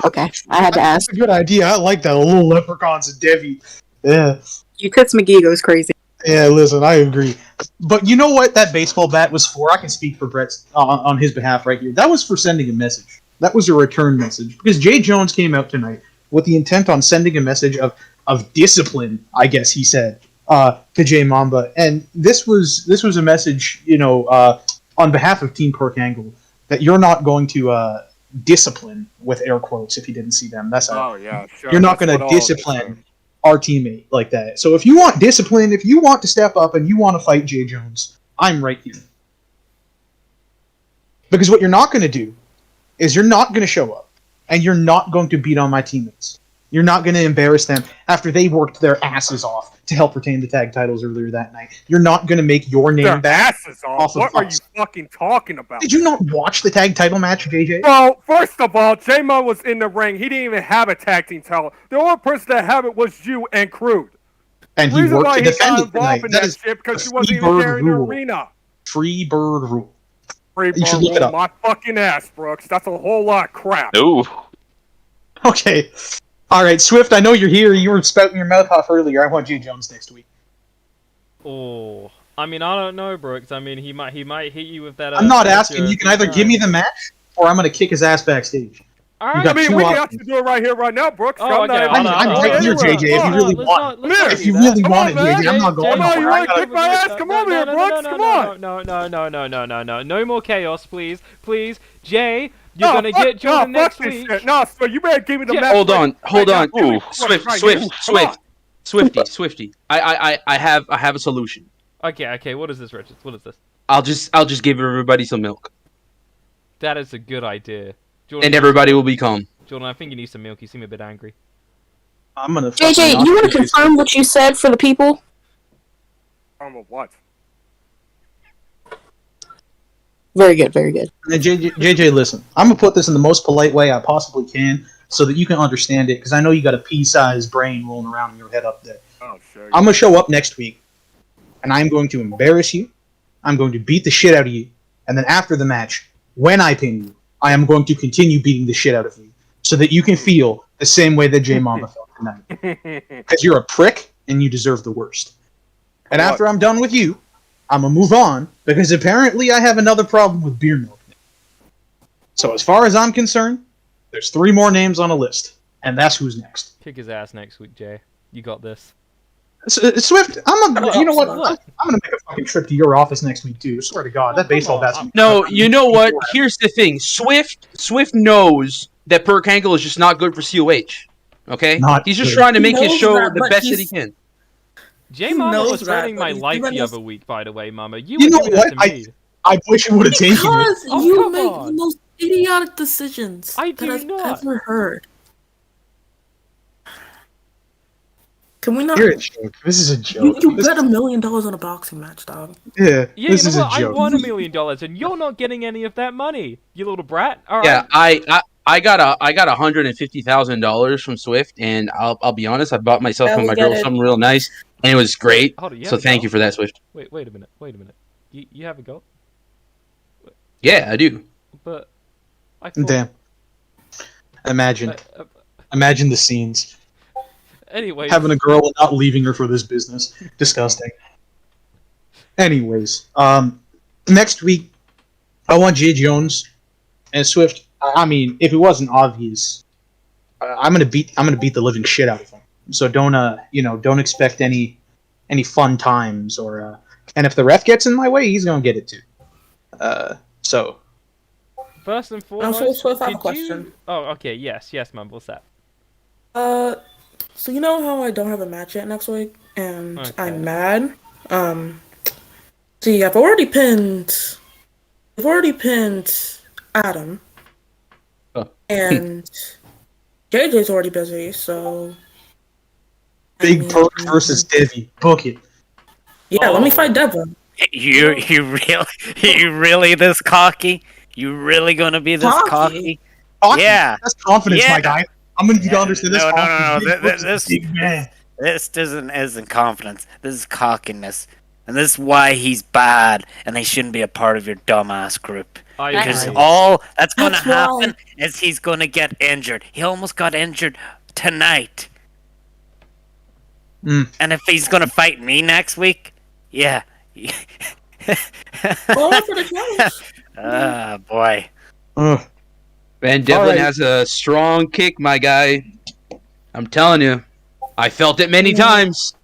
Okay, I had to ask. That's a good idea. I like that. Little leprechauns and Debbie. Yeah. You Tits McGee goes crazy. Yeah, listen, I agree. But you know what that baseball bat was for? I can speak for Brett on his behalf right here. That was for sending a message. That was a return message. Because Jay Jones came out tonight with the intent on sending a message of discipline, I guess he said, to Jay Mamba. And this was a message, on behalf of Team Perk Angle, that you're not going to discipline, with air quotes, if you didn't see them. That's Oh, yeah, sure. You're not going to discipline our teammate like that. So if you want discipline, if you want to step up and you want to fight Jay Jones, I'm right here. Because what you're not going to do is you're not going to show up and you're not going to beat on my teammates. You're not going to embarrass them after they worked their asses off to help retain the tag titles earlier that night. You're not going to make your name Their back. asses off. What are you fucking talking about? Did you not watch the tag title match, JJ? Well, first of all, J-Mo was in the ring. He didn't even have a tag team title. The only person that had it was you and Crude. And he worked to defend it tonight. In That that is shit because a he wasn't even there in the rule. arena. Free bird rule. Free You should bird look it rule, up. my fucking ass, Brooks. That's a whole lot of crap. No. Okay. All right, Swift, I know you're here. You were spouting your mouth off earlier. I want Jay Jones next week. Oh, I mean, I don't know, Brooks. I mean, he might hit you with that. I'm not asking. You can either give me the match, or I'm going to kick his ass backstage. Alright, got I mean, two we can options. actually do it right here, right now, Brooks. Oh, okay, I'm right here, JJ. If you really want it. If you really want it, JJ, I'm not going Come on, you nowhere. want to kick my ass? Come over here, Brooks. Come on. No. No more chaos, please. Please. Jay, you're going to get Jordan next week. No, so you better give me the match. Hold on. Ooh, Swifty. I have a solution. Okay, what is this, Richard? What is this? I'll just give everybody some milk, That is a good idea. Jordan, and everybody will be calm. Jordan, I think you need some milk. You seem a bit angry. I'm going to JJ, you want to confirm what you said for the people? What? Very good, very good. JJ, listen. I'm going to put this in the most polite way I possibly can so that you can understand it, because I know you got a pea-sized brain rolling around in your head up there. Oh, sure. I'm going to show up next week, and I'm going to embarrass you. I'm going to beat the shit out of you. And then after the match, when I pin you, I am going to continue beating the shit out of you so that you can feel the same way that J Mama felt tonight. Because you're a prick, and you deserve the worst. And after I'm done with you, I'm going to move on, because apparently I have another problem with beer milk. So as far as I'm concerned, there's 3 more names on a list, and that's who's next. Kick his ass next week, Jay. You got this. Swift, you know what? I'm gonna make a fucking trip to your office next week too. I swear to God, that baseball bat's. No, you know what? Here's the thing. Swift knows that Perk Angle is just not good for COH. Okay? He's just trying to make his show the best that he can. Jay Mama knows was that, threatening but my he's life giving the us- other week, by the way, Mama. You know were doing that what? to me. I wish you would have taken it. Because Oh, you come make on. the most idiotic decisions I that do I've not. ever heard. Can we not? You're a joke. This is a joke. You bet $1 million on a boxing match, dog. Yeah, Yeah, this you is know a what? I joke. won $1 million, and you're not getting any of that money, you little brat. All right. Yeah, I got $150,000 from Swift, and I'll be honest, I bought myself and my girl something real nice, and it was great. Hold on, So thank you for that, Swift. Wait a minute. You have a goal? Yeah, I do. But I thought, Damn. Imagine. Imagine the scenes. Anyway, Having a girl and not leaving her for this business. Disgusting. Anyways, next week, I want Jay Jones and Swift. I mean, if it wasn't obvious, I'm gonna beat the living shit out of him. So don't expect any fun times or. And if the ref gets in my way, he's gonna get it too. So. First and foremost, Swift, I have a did question. you? Oh, okay. Yes, man. What's that? So you know how I don't have a match yet next week, and Okay. I'm mad. See, I've already pinned Adam, and JJ's already busy, so. Big Perk versus Devi. Book it. Yeah, let me fight Devin. You really this cocky? You really gonna be this cocky? Cocky? Yeah. That's confidence, Yeah. my guy. I'm gonna need to understand this. No. Confidence. Big Perk's a big man. This isn't confidence. This is cockiness, and this is why he's bad, and he shouldn't be a part of your dumbass group. Because all that's gonna happen is he's gonna get injured. He almost got injured tonight. And if he's gonna fight me next week, yeah. Ah, boy. Van Devlin has a strong kick, my guy. I'm telling you. I felt it many times.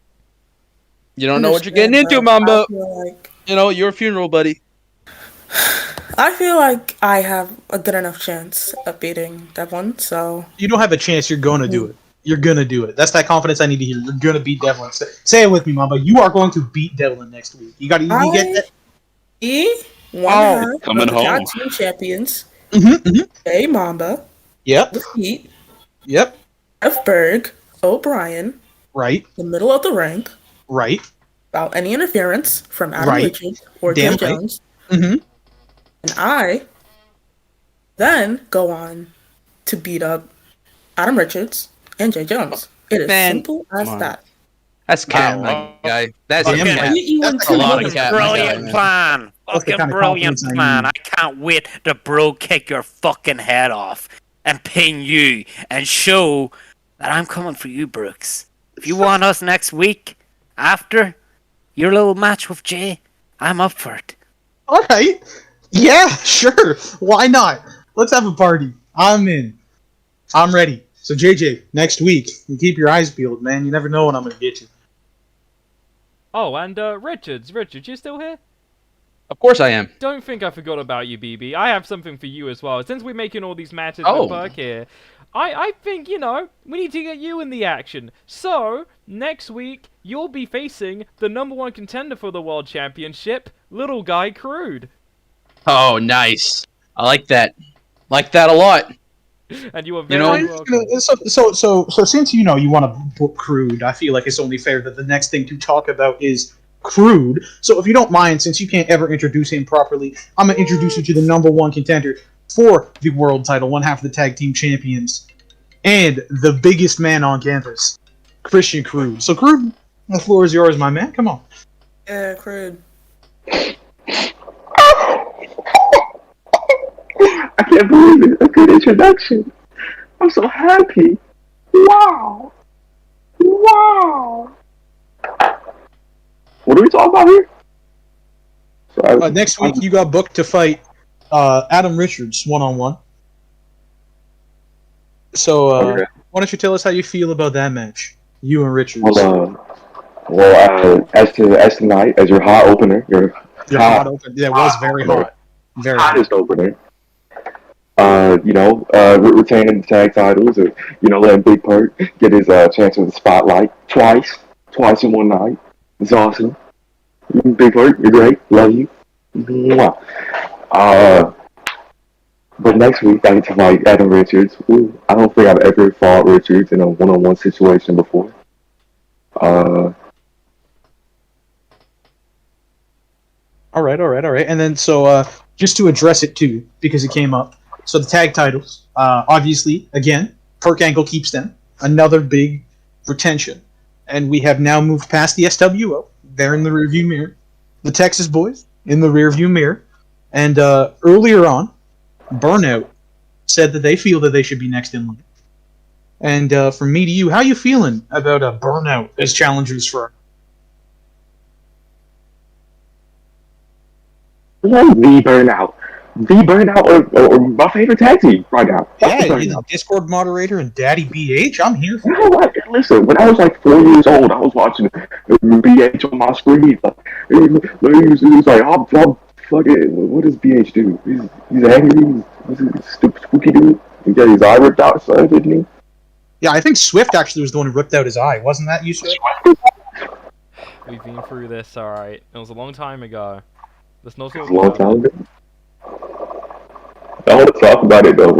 You don't know what you're getting into, Mamba. Your funeral, buddy. I feel like I have a good enough chance of beating Devlin, so. You don't have a chance. You're gonna do it. You're gonna do it. That's that confidence I need to hear. You're gonna beat Devlin. Say it with me, Mamba. You are going to beat Devlin next week. You got to get that. Coming home. Team champions. Mm-hmm. Hey, Mamba. Yep. Defeat. Yep. F. Berg. O'Brien. Right. The middle of the rank. Right. Without any interference from Adam Richards or Damn Jay right. Jones. Mm-hmm. And I then go on to beat up Adam Richards and Jay Jones. It is simple as that. That's cap, my guy. That's Damn cap. right. That's a lot of cap. Brilliant plan. Fucking kind of brilliant confidence I plan. need. I can't wait to bro kick your fucking head off and pin you and show that I'm coming for you, Brooks. If you want us next week after your little match with Jay, I'm up for it. All right. Yeah, sure. Why not? Let's have a party. I'm in. I'm ready. So JJ, next week, you keep your eyes peeled, man. You never know when I'm gonna get you. Oh, and Richards, you still here? Of course I am. Don't think I forgot about you, BB. I have something for you as well. Since we're making all these matches Oh. with Perk here, I think, we need to get you in the action. So, next week, you'll be facing the #1 contender for the World Championship, Little Guy Crude. Oh, nice. I like that. Like that a lot. And you are You know- very welcome. So since you want to book Crude, I feel like it's only fair that the next thing to talk about is Crude. So if you don't mind, since you can't ever introduce him properly, I'm gonna introduce you to the #1 contender for the world title, one half of the tag team champions, and the biggest man on campus, Christian Crude. So Crude, the floor is yours, my man. Come on. Yeah, Crude. I can't believe it. A good introduction. I'm so happy. Wow. Wow. What are we talking about here? So Next week, you got booked to fight Adam Richards one-on-one. So, Okay. why don't you tell us how you feel about that match? You and Richards. As tonight, as your hot opener, your hot opener. Yeah, it was very hot. Very hot. hottest opener. Retaining the tag titles, or letting Big Perk get his chance with the spotlight twice in one night. It's awesome. Big Perk, you're great. Love you. Mwah. But next week I get to fight Adam Richards. Ooh, I don't think I've ever fought Richards in a one-on-one situation before. All right. And then, just to address it too, because it came up. So the tag titles, obviously, again, Perk Angle keeps them. Another big retention. And we have now moved past the SWO. They're in the rearview mirror. The Texas Boys in the rearview mirror. And earlier on, Burnout said that they feel that they should be next in line. And from me to you, how you feeling about a Burnout as challengers for? The Burnout. The Burnout or my favorite tag team right now. Yeah, you're the Discord moderator and Daddy BH. I'm here for you. Know what? Listen, when I was like 4 years old, I was watching BH on my screen. Like, he was like, I'm fucking, what does BH do? He's angry. He's a stupid, spooky dude. He got his eye ripped out, son, didn't he? Yeah, I think Swift actually was the one who ripped out his eye. Wasn't that you, Swift? We've been through this, alright. It was a long time ago. Let's not talk A long about time it. ago. I want to talk about it though.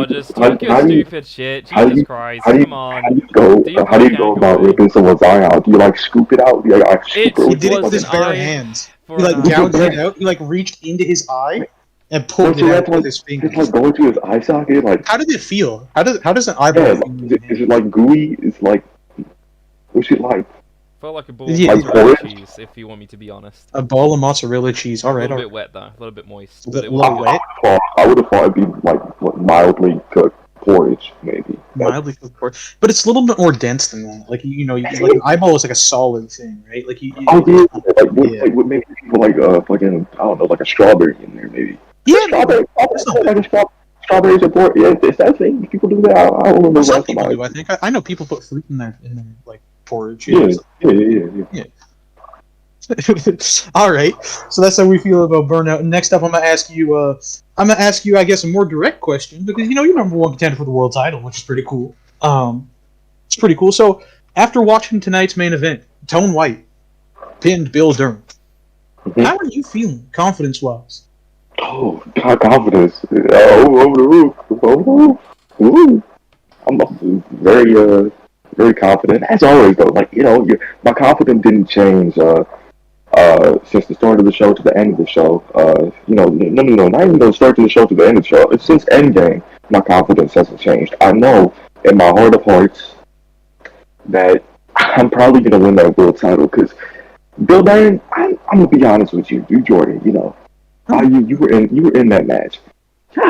Just talk your stupid shit. Jesus Christ, come on. How do you go about ripping someone's eye out? Do you like scoop it out? Do you like scoop it He did it with his bare hands. He like gouged it out. He like reached into his eye and pulled it out with his fingers. It's like going to his eye socket. Like, how did it feel? How does an eyeball feel? Is it like gooey? It's like, what's it like? Felt like a ball of mozzarella cheese, if you want me to be honest. A ball of mozzarella cheese. All right. A little bit wet though, a little bit moist. A But it little was wet. I would have thought it'd be like mildly cooked porridge, maybe. Mildly cooked porridge, but it's a little bit more dense than that. Like like an eyeball is like a solid thing, right? Like what makes people like fucking I don't know, like a strawberry in there, maybe. Yeah, strawberries are porridge. Yeah, is that thing? People do that. I don't remember. Some people do. I think I know people put fruit in their like porridge. Yeah. All right, so that's how we feel about Burnout. And next up, I'm gonna ask you. I guess, a more direct question because you're number one contender for the world title, which is pretty cool. It's pretty cool. So after watching tonight's main event, Tone White pinned Bill Dern. Mm-hmm. How are you feeling, confidence-wise? Oh, confidence over the roof. Ooh. I'm very very confident as always though. Like my confidence didn't change since the start of the show to the end of the show. No, not even the start of the show to the end of the show. Since Endgame, my confidence hasn't changed. I know in my heart of hearts that I'm probably gonna win that world title because Bill Dern. I'm gonna be honest with you, Jordan. You were in that match. Me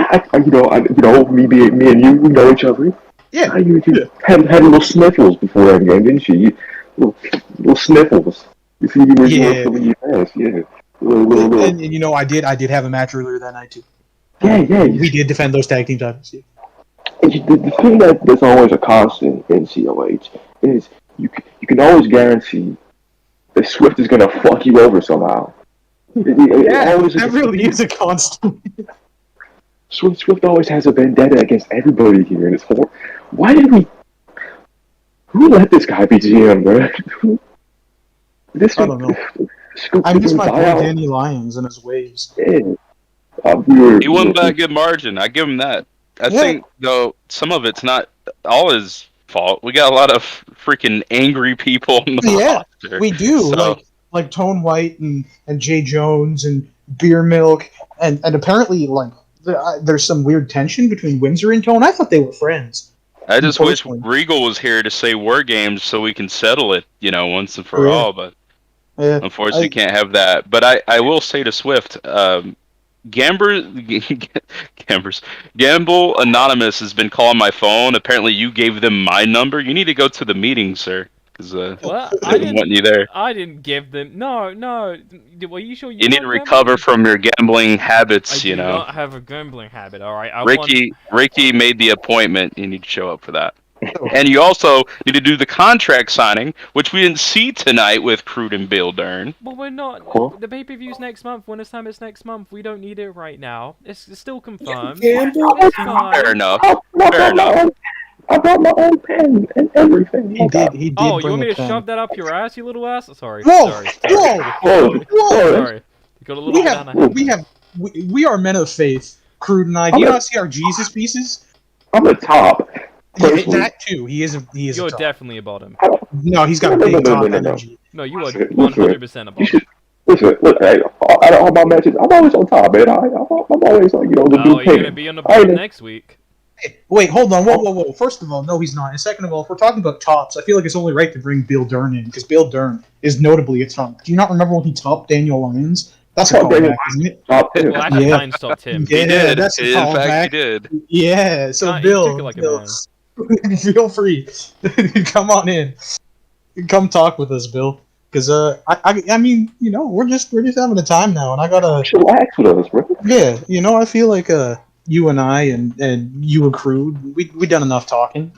and you, we know each other. Yeah. You had little sniffles before that game, didn't you? Little sniffles. You see, you were feeling your ass, yeah. Little. And I did have a match earlier that night too. Yeah. We did defend those tag team titles. Yeah. The thing that's always a constant in COH is you can always guarantee that Swift is gonna fuck you over somehow. That really is a constant. Swift always has a vendetta against everybody here, and it's horrible. Why did we? Who let this guy be GM, bro? I don't know. I miss my boy Danny Lyons and his waves. Yeah. He won by a good margin. I give him that. I think though some of it's not all his fault. We got a lot of freaking angry people on the roster. We do. So, like Tone White and Jay Jones and Beer Milk and apparently there's some weird tension between Windsor and Tone. I thought they were friends. I just wish Regal was here to say War Games so we can settle it, once and for all. But unfortunately, can't have that. But I will say to Swift, Gamble Anonymous has been calling my phone. Apparently, you gave them my number. You need to go to the meeting, sir. Because I didn't want you there. I didn't give them. No. Were you sure you need to recover from your gambling habits? I do not have a gambling habit. All right. Ricky made the appointment. You need to show up for that. And you also need to do the contract signing, which we didn't see tonight with Crude and Bill Dern. Well, we're not. The pay-per-view's next month. Winners' time is next month. We don't need it right now. It's still confirmed. It's fine. Fair enough. I brought my own pen and everything. He did. Oh, you want me to shove that up your ass, you little ass? Sorry. Whoa! Sorry. You got a little we are men of faith. Crude and I. Do you not see our Jesus pieces? I'm the top. That too. He is. You're a top. definitely a bottom. No, he's got a big top energy. No, you are 100% a bottom. Listen, look, hey, out of all my matches, I'm always on top, man. I'm always like, the dude. You're gonna be on the bottom next week. Hey, wait, hold on. Whoa. First of all, no, he's not. And second of all, if we're talking about tops, I feel like it's only right to bring Bill Dern in, because Bill Dern is notably a top. Do you not remember when he topped Daniel Lyons? That's a callback, isn't it? Well, actually, Lyons topped him. He did. That's a In callback. fact, he did. Yeah, so He Bill. took it like a man. Feel free. Come on in. Come talk with us, Bill. Because I mean, we're just having a time now, and I gotta Chillax with us, bro. Yeah, I feel like you and I and you accrued. We done enough talking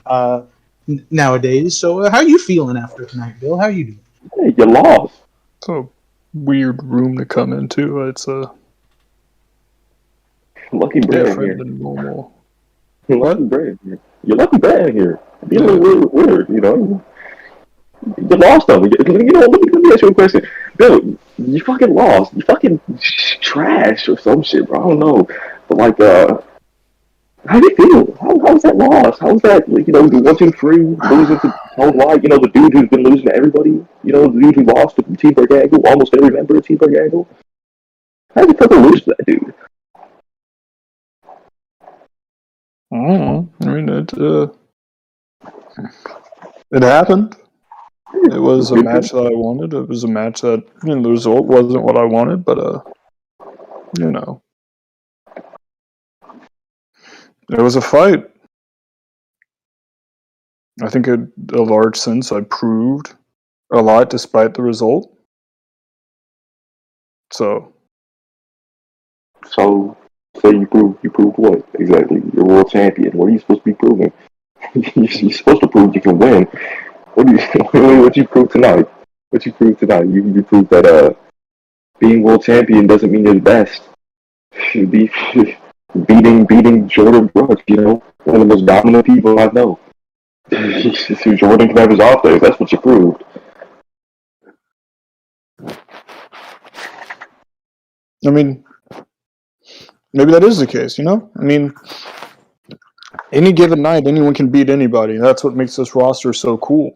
nowadays. So how you feeling after tonight, Bill? How you doing? Hey, you lost. It's a weird room to come into. It's Lucky Brad here. different than normal. Lucky Brad here. You're Lucky Brad here. Be a little weird, You lost though. Let me ask you a question. Bill, you fucking lost. You fucking trash or some shit, bro. I don't know. But like, how do you feel? How's that loss? How's that, like, the 1-2-3 losing to Tone White? The dude who's been losing to everybody? The dude who lost to Team Bergangle, almost every member of Team Bergangle? How'd you fucking lose to that dude? I don't know. I mean, it happened. It was a match that I wanted. It was a match that, the result wasn't what I wanted, but, it was a fight. I think in a large sense I proved a lot despite the result. So say you proved what exactly? You're world champion. What are you supposed to be proving? You're supposed to prove you can win. What you proved tonight? What you proved tonight? You proved that being world champion doesn't mean you're the best. Beating Jordan Brooks, one of the most dominant people I know. Jordan can have his off days. That's what you proved. I mean, maybe that is the case, I mean, any given night, anyone can beat anybody. That's what makes this roster so cool.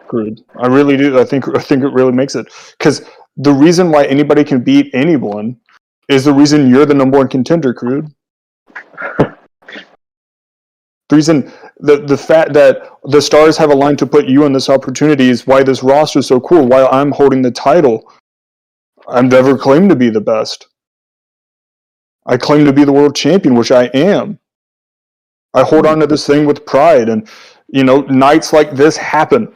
Crude. I really do. I think it really makes it. Because the reason why anybody can beat anyone is the reason you're the number one contender, Crude. The reason, the fact that the stars have aligned to put you in this opportunity is why this roster is so cool, why I'm holding the title. I've never claimed to be the best. I claim to be the world champion, which I am. I hold on to this thing with pride, and nights like this happen.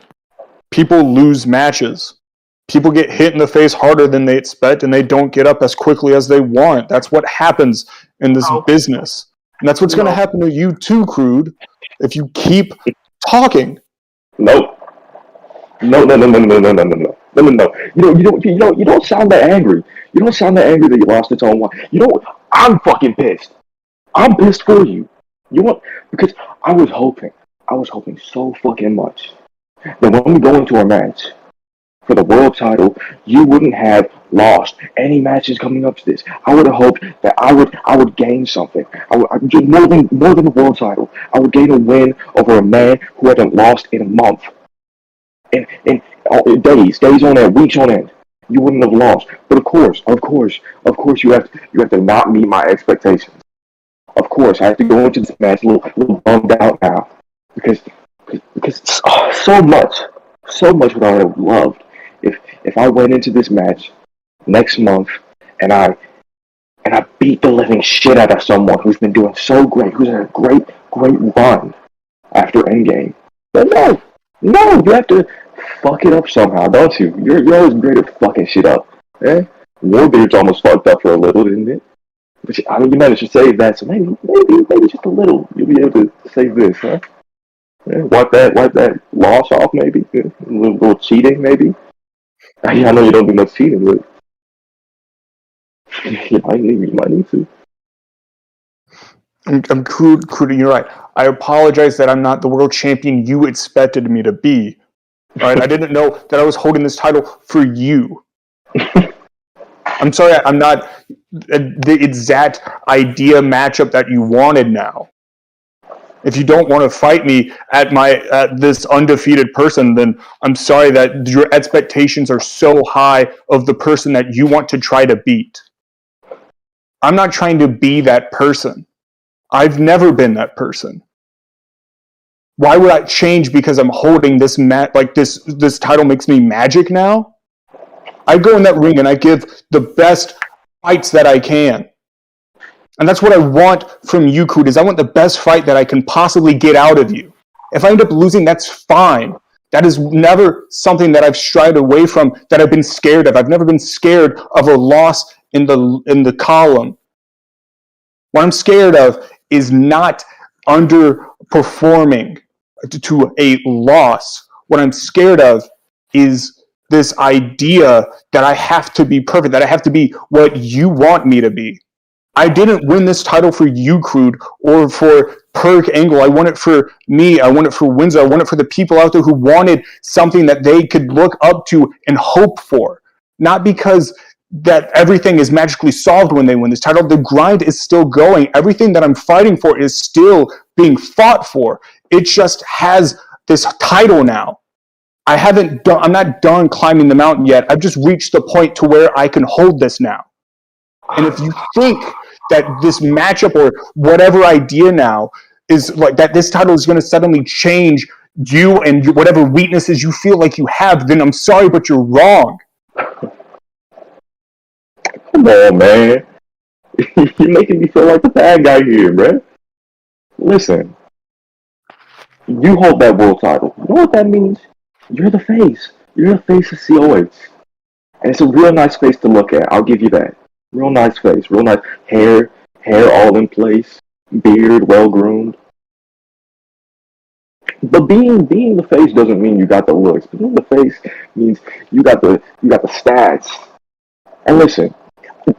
People lose matches. People get hit in the face harder than they expect, and they don't get up as quickly as they want. That's what happens in this business. And that's what's going to happen to you too, Crude, if you keep talking. No. You don't sound that angry. You don't sound that angry that you lost to Tone White. I'm fucking pissed. I'm pissed for you. Because I was hoping so fucking much that when we go into a match for the world title, you wouldn't have lost any matches coming up to this. I would have hoped that I would gain something. More than the world title. I would gain a win over a man who hadn't lost in a month. In days on end, weeks on end. You wouldn't have lost. But of course, you have to not meet my expectations. Of course, I have to go into this match a little bummed out now because so much what I would have loved if I went into this match next month and I beat the living shit out of someone who's been doing so great, who's in a great run after Endgame. But no, you have to fuck it up somehow, don't you? You're always great at fucking shit up. Warbeard's almost fucked up for a little, didn't it? But you managed to save that, so maybe just a little, you'll be able to save this, huh? Wipe that loss off, maybe. A little cheating, maybe. I know you don't do much cheating, but you might need to. I'm crude. You're right. I apologize that I'm not the world champion you expected me to be. All right, I didn't know that I was holding this title for you. I'm sorry, I'm not the exact idea matchup that you wanted now. If you don't want to fight me at this undefeated person, then I'm sorry that your expectations are so high of the person that you want to try to beat. I'm not trying to be that person. I've never been that person. Why would I change because I'm holding this this title makes me magic now? I go in that ring and I give the best fights that I can. And that's what I want from you, Crude, is I want the best fight that I can possibly get out of you. If I end up losing, that's fine. That is never something that I've strayed away from, that I've been scared of. I've never been scared of a loss in the column. What I'm scared of is not underperforming to a loss. What I'm scared of is this idea that I have to be perfect, that I have to be what you want me to be. I didn't win this title for you, Crude, or for Perk Angle. I won it for me. I won it for Windsor. I won it for the people out there who wanted something that they could look up to and hope for. Not because that everything is magically solved when they win this title. The grind is still going. Everything that I'm fighting for is still being fought for. It just has this title now. I'm not done climbing the mountain yet. I've just reached the point to where I can hold this now. And if you think that this matchup or whatever idea now is like that this title is going to suddenly change you and whatever weaknesses you feel like you have, then I'm sorry, but you're wrong. Come on, man. You're making me feel like the bad guy here, man. Listen, you hold that world title. You know what that means? You're the face. You're the face of COH. And it's a real nice face to look at. I'll give you that. Real nice face. Real nice hair all in place. Beard well groomed. But being the face doesn't mean you got the looks. Being the face means you got the stats. And listen,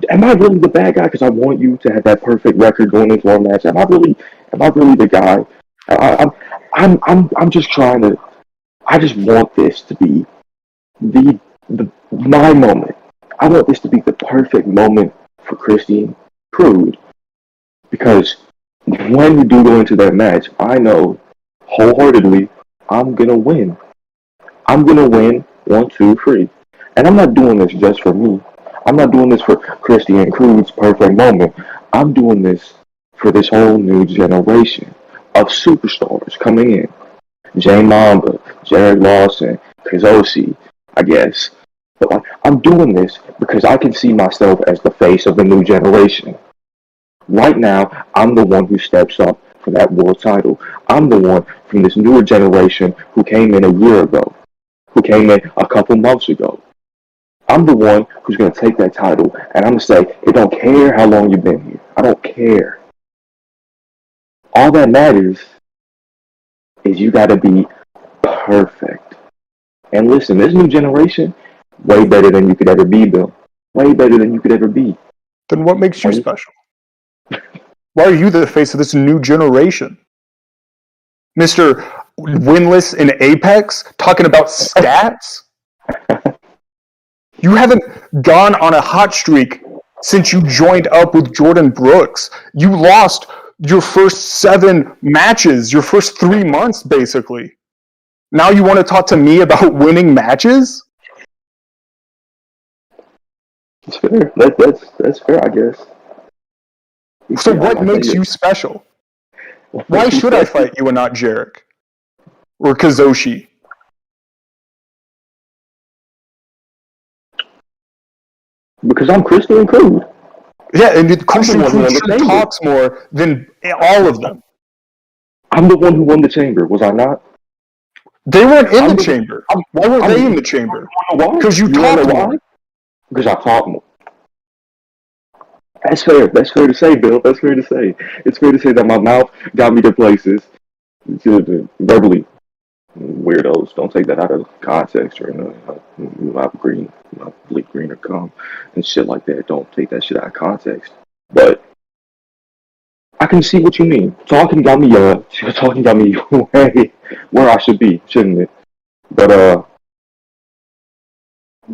am I really the bad guy because I want you to have that perfect record going into our match? Am I really the guy? I'm just trying to. I just want this to be my moment. I want this to be the perfect moment for Christian Crude, because when we do go into that match, I know wholeheartedly I'm gonna win. I'm gonna win 1, 2, 3, and I'm not doing this just for me. I'm not doing this for Christian Crude's perfect moment. I'm doing this for this whole new generation of superstars coming in. Jay Mamba, Jared Lawson, Kazoshi, I guess. But I'm doing this because I can see myself as the face of the new generation. Right now, I'm the one who steps up for that world title. I'm the one from this newer generation who came in a year ago, who came in a couple months ago. I'm the one who's going to take that title, and I'm going to say, it don't care how long you've been here. I don't care. All that matters is you got to be perfect. And listen, this new generation, way better than you could ever be, Bill. Way better than you could ever be. Then what makes you special? Why are you the face of this new generation? Mr. Winless in Apex, talking about stats? You haven't gone on a hot streak since you joined up with Jordan Brooks. You lost your first 7 matches, your first 3 months, basically. Now you want to talk to me about winning matches? It's fair. That's fair, I guess. So what makes you special? Why should I fight you and not Jarek? Or Kazoshi? Because I'm Christian Crude. Yeah, and Christian Crude talks more than all of them. I'm the one who won the chamber, was I not? They weren't in the chamber. Why weren't they in the chamber? Because you talked more. Because I talk more. That's fair. That's fair to say, Bill. That's fair to say. It's fair to say that my mouth got me to places. Verbally, weirdos. Don't take that out of context or not green, bleak green or calm and shit like that. Don't take that shit out of context. But I can see what you mean. Talking got me way where I should be, shouldn't it? But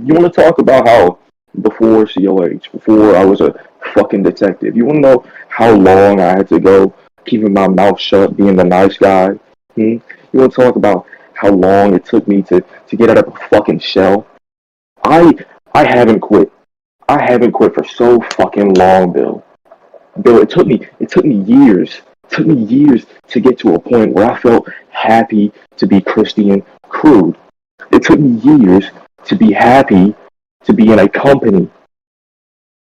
you want to talk about how before COH, before I was a fucking detective, you want to know how long I had to go keeping my mouth shut, being the nice guy? You want to talk about how long it took me to get out of a fucking shell? I haven't quit. I haven't quit for so fucking long, Bill. Bill, it took me years. It took me years to get to a point where I felt happy to be Christian Crude. It took me years to be happy to be in a company.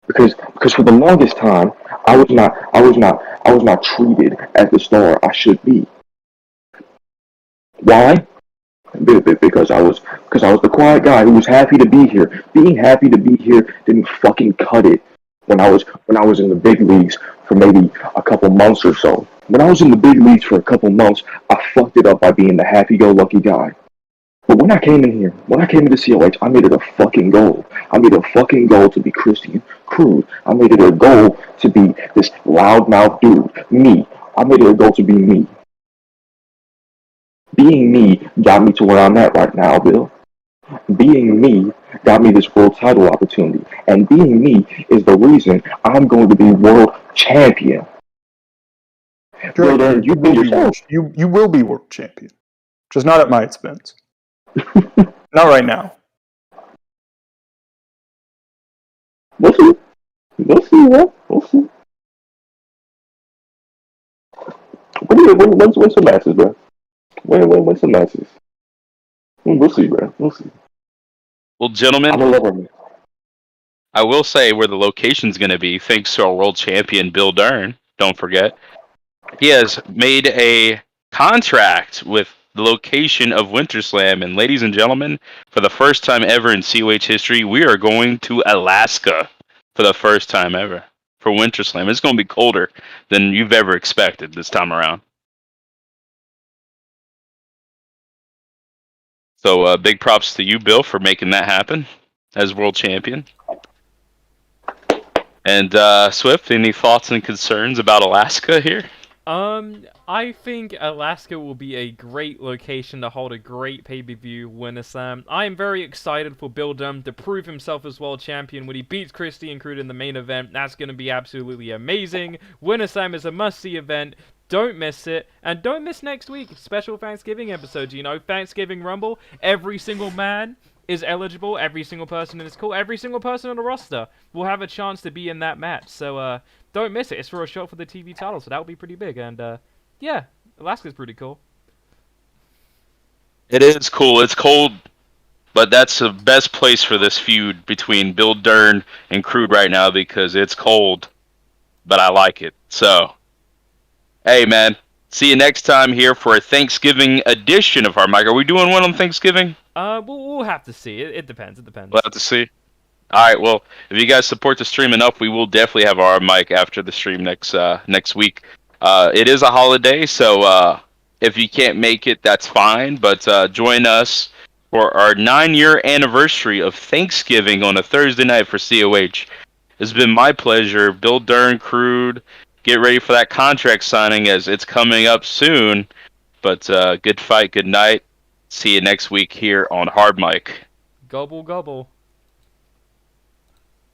Because for the longest time, I was not treated as the star I should be. Why? Because I was the quiet guy who was happy to be here. Being happy to be here didn't fucking cut it when I was in the big leagues for maybe a couple months or so. When I was in the big leagues for a couple months, I fucked it up by being the happy-go-lucky guy. But when I came in here, when I came into COH, I made it a fucking goal. I made it a fucking goal to be Christian Crude. I made it a goal to be this loudmouth dude. Me. I made it a goal to be me. Being me got me to where I'm at right now, Bill. Being me got me this world title opportunity. And being me is the reason I'm going to be world champion. Bill, you will be yourself. You will be world champion. Just not at my expense. Not right now. We'll see. We'll see, bro. We'll see. When's the matches, bro? When's the matches? We'll see, bro. We'll see. Well, gentlemen, I will say where the location's going to be, thanks to our world champion, Bill Dern. Don't forget. He has made a contract with the location of WinterSlam. And ladies and gentlemen, for the first time ever in COH history, we are going to Alaska for the first time ever for WinterSlam. It's going to be colder than you've ever expected this time around. So big props to you, Bill, for making that happen as world champion. And Swift, any thoughts and concerns about Alaska here? I think Alaska will be a great location to hold a great pay-per-view winner, Sam. I am very excited for Bill Dunn to prove himself as world champion when he beats Christian Crude in the main event. That's going to be absolutely amazing. Winner Sam is a must-see event. Don't miss it. And don't miss next week. Special Thanksgiving episode. You know, Thanksgiving Rumble. Every single man is eligible. Every single person in this call. Every single person on the roster will have a chance to be in that match. So, don't miss it. It's for a shot for the TV title, so that would be pretty big. And, yeah, Alaska's pretty cool. It is cool. It's cold, but that's the best place for this feud between Bill Dern and Crude right now because it's cold, but I like it. So, hey, man, see you next time here for a Thanksgiving edition of Hardmic. Are we doing one on Thanksgiving? We'll have to see. It depends. It depends. We'll have to see. All right, well, if you guys support the stream enough, we will definitely have our mic after the stream next week. It is a holiday, so if you can't make it, that's fine. But join us for our 9-year anniversary of Thanksgiving on a Thursday night for COH. It's been my pleasure. Bill Dern, Crude, get ready for that contract signing as it's coming up soon. But good fight, good night. See you next week here on Hardmic. Gobble, gobble.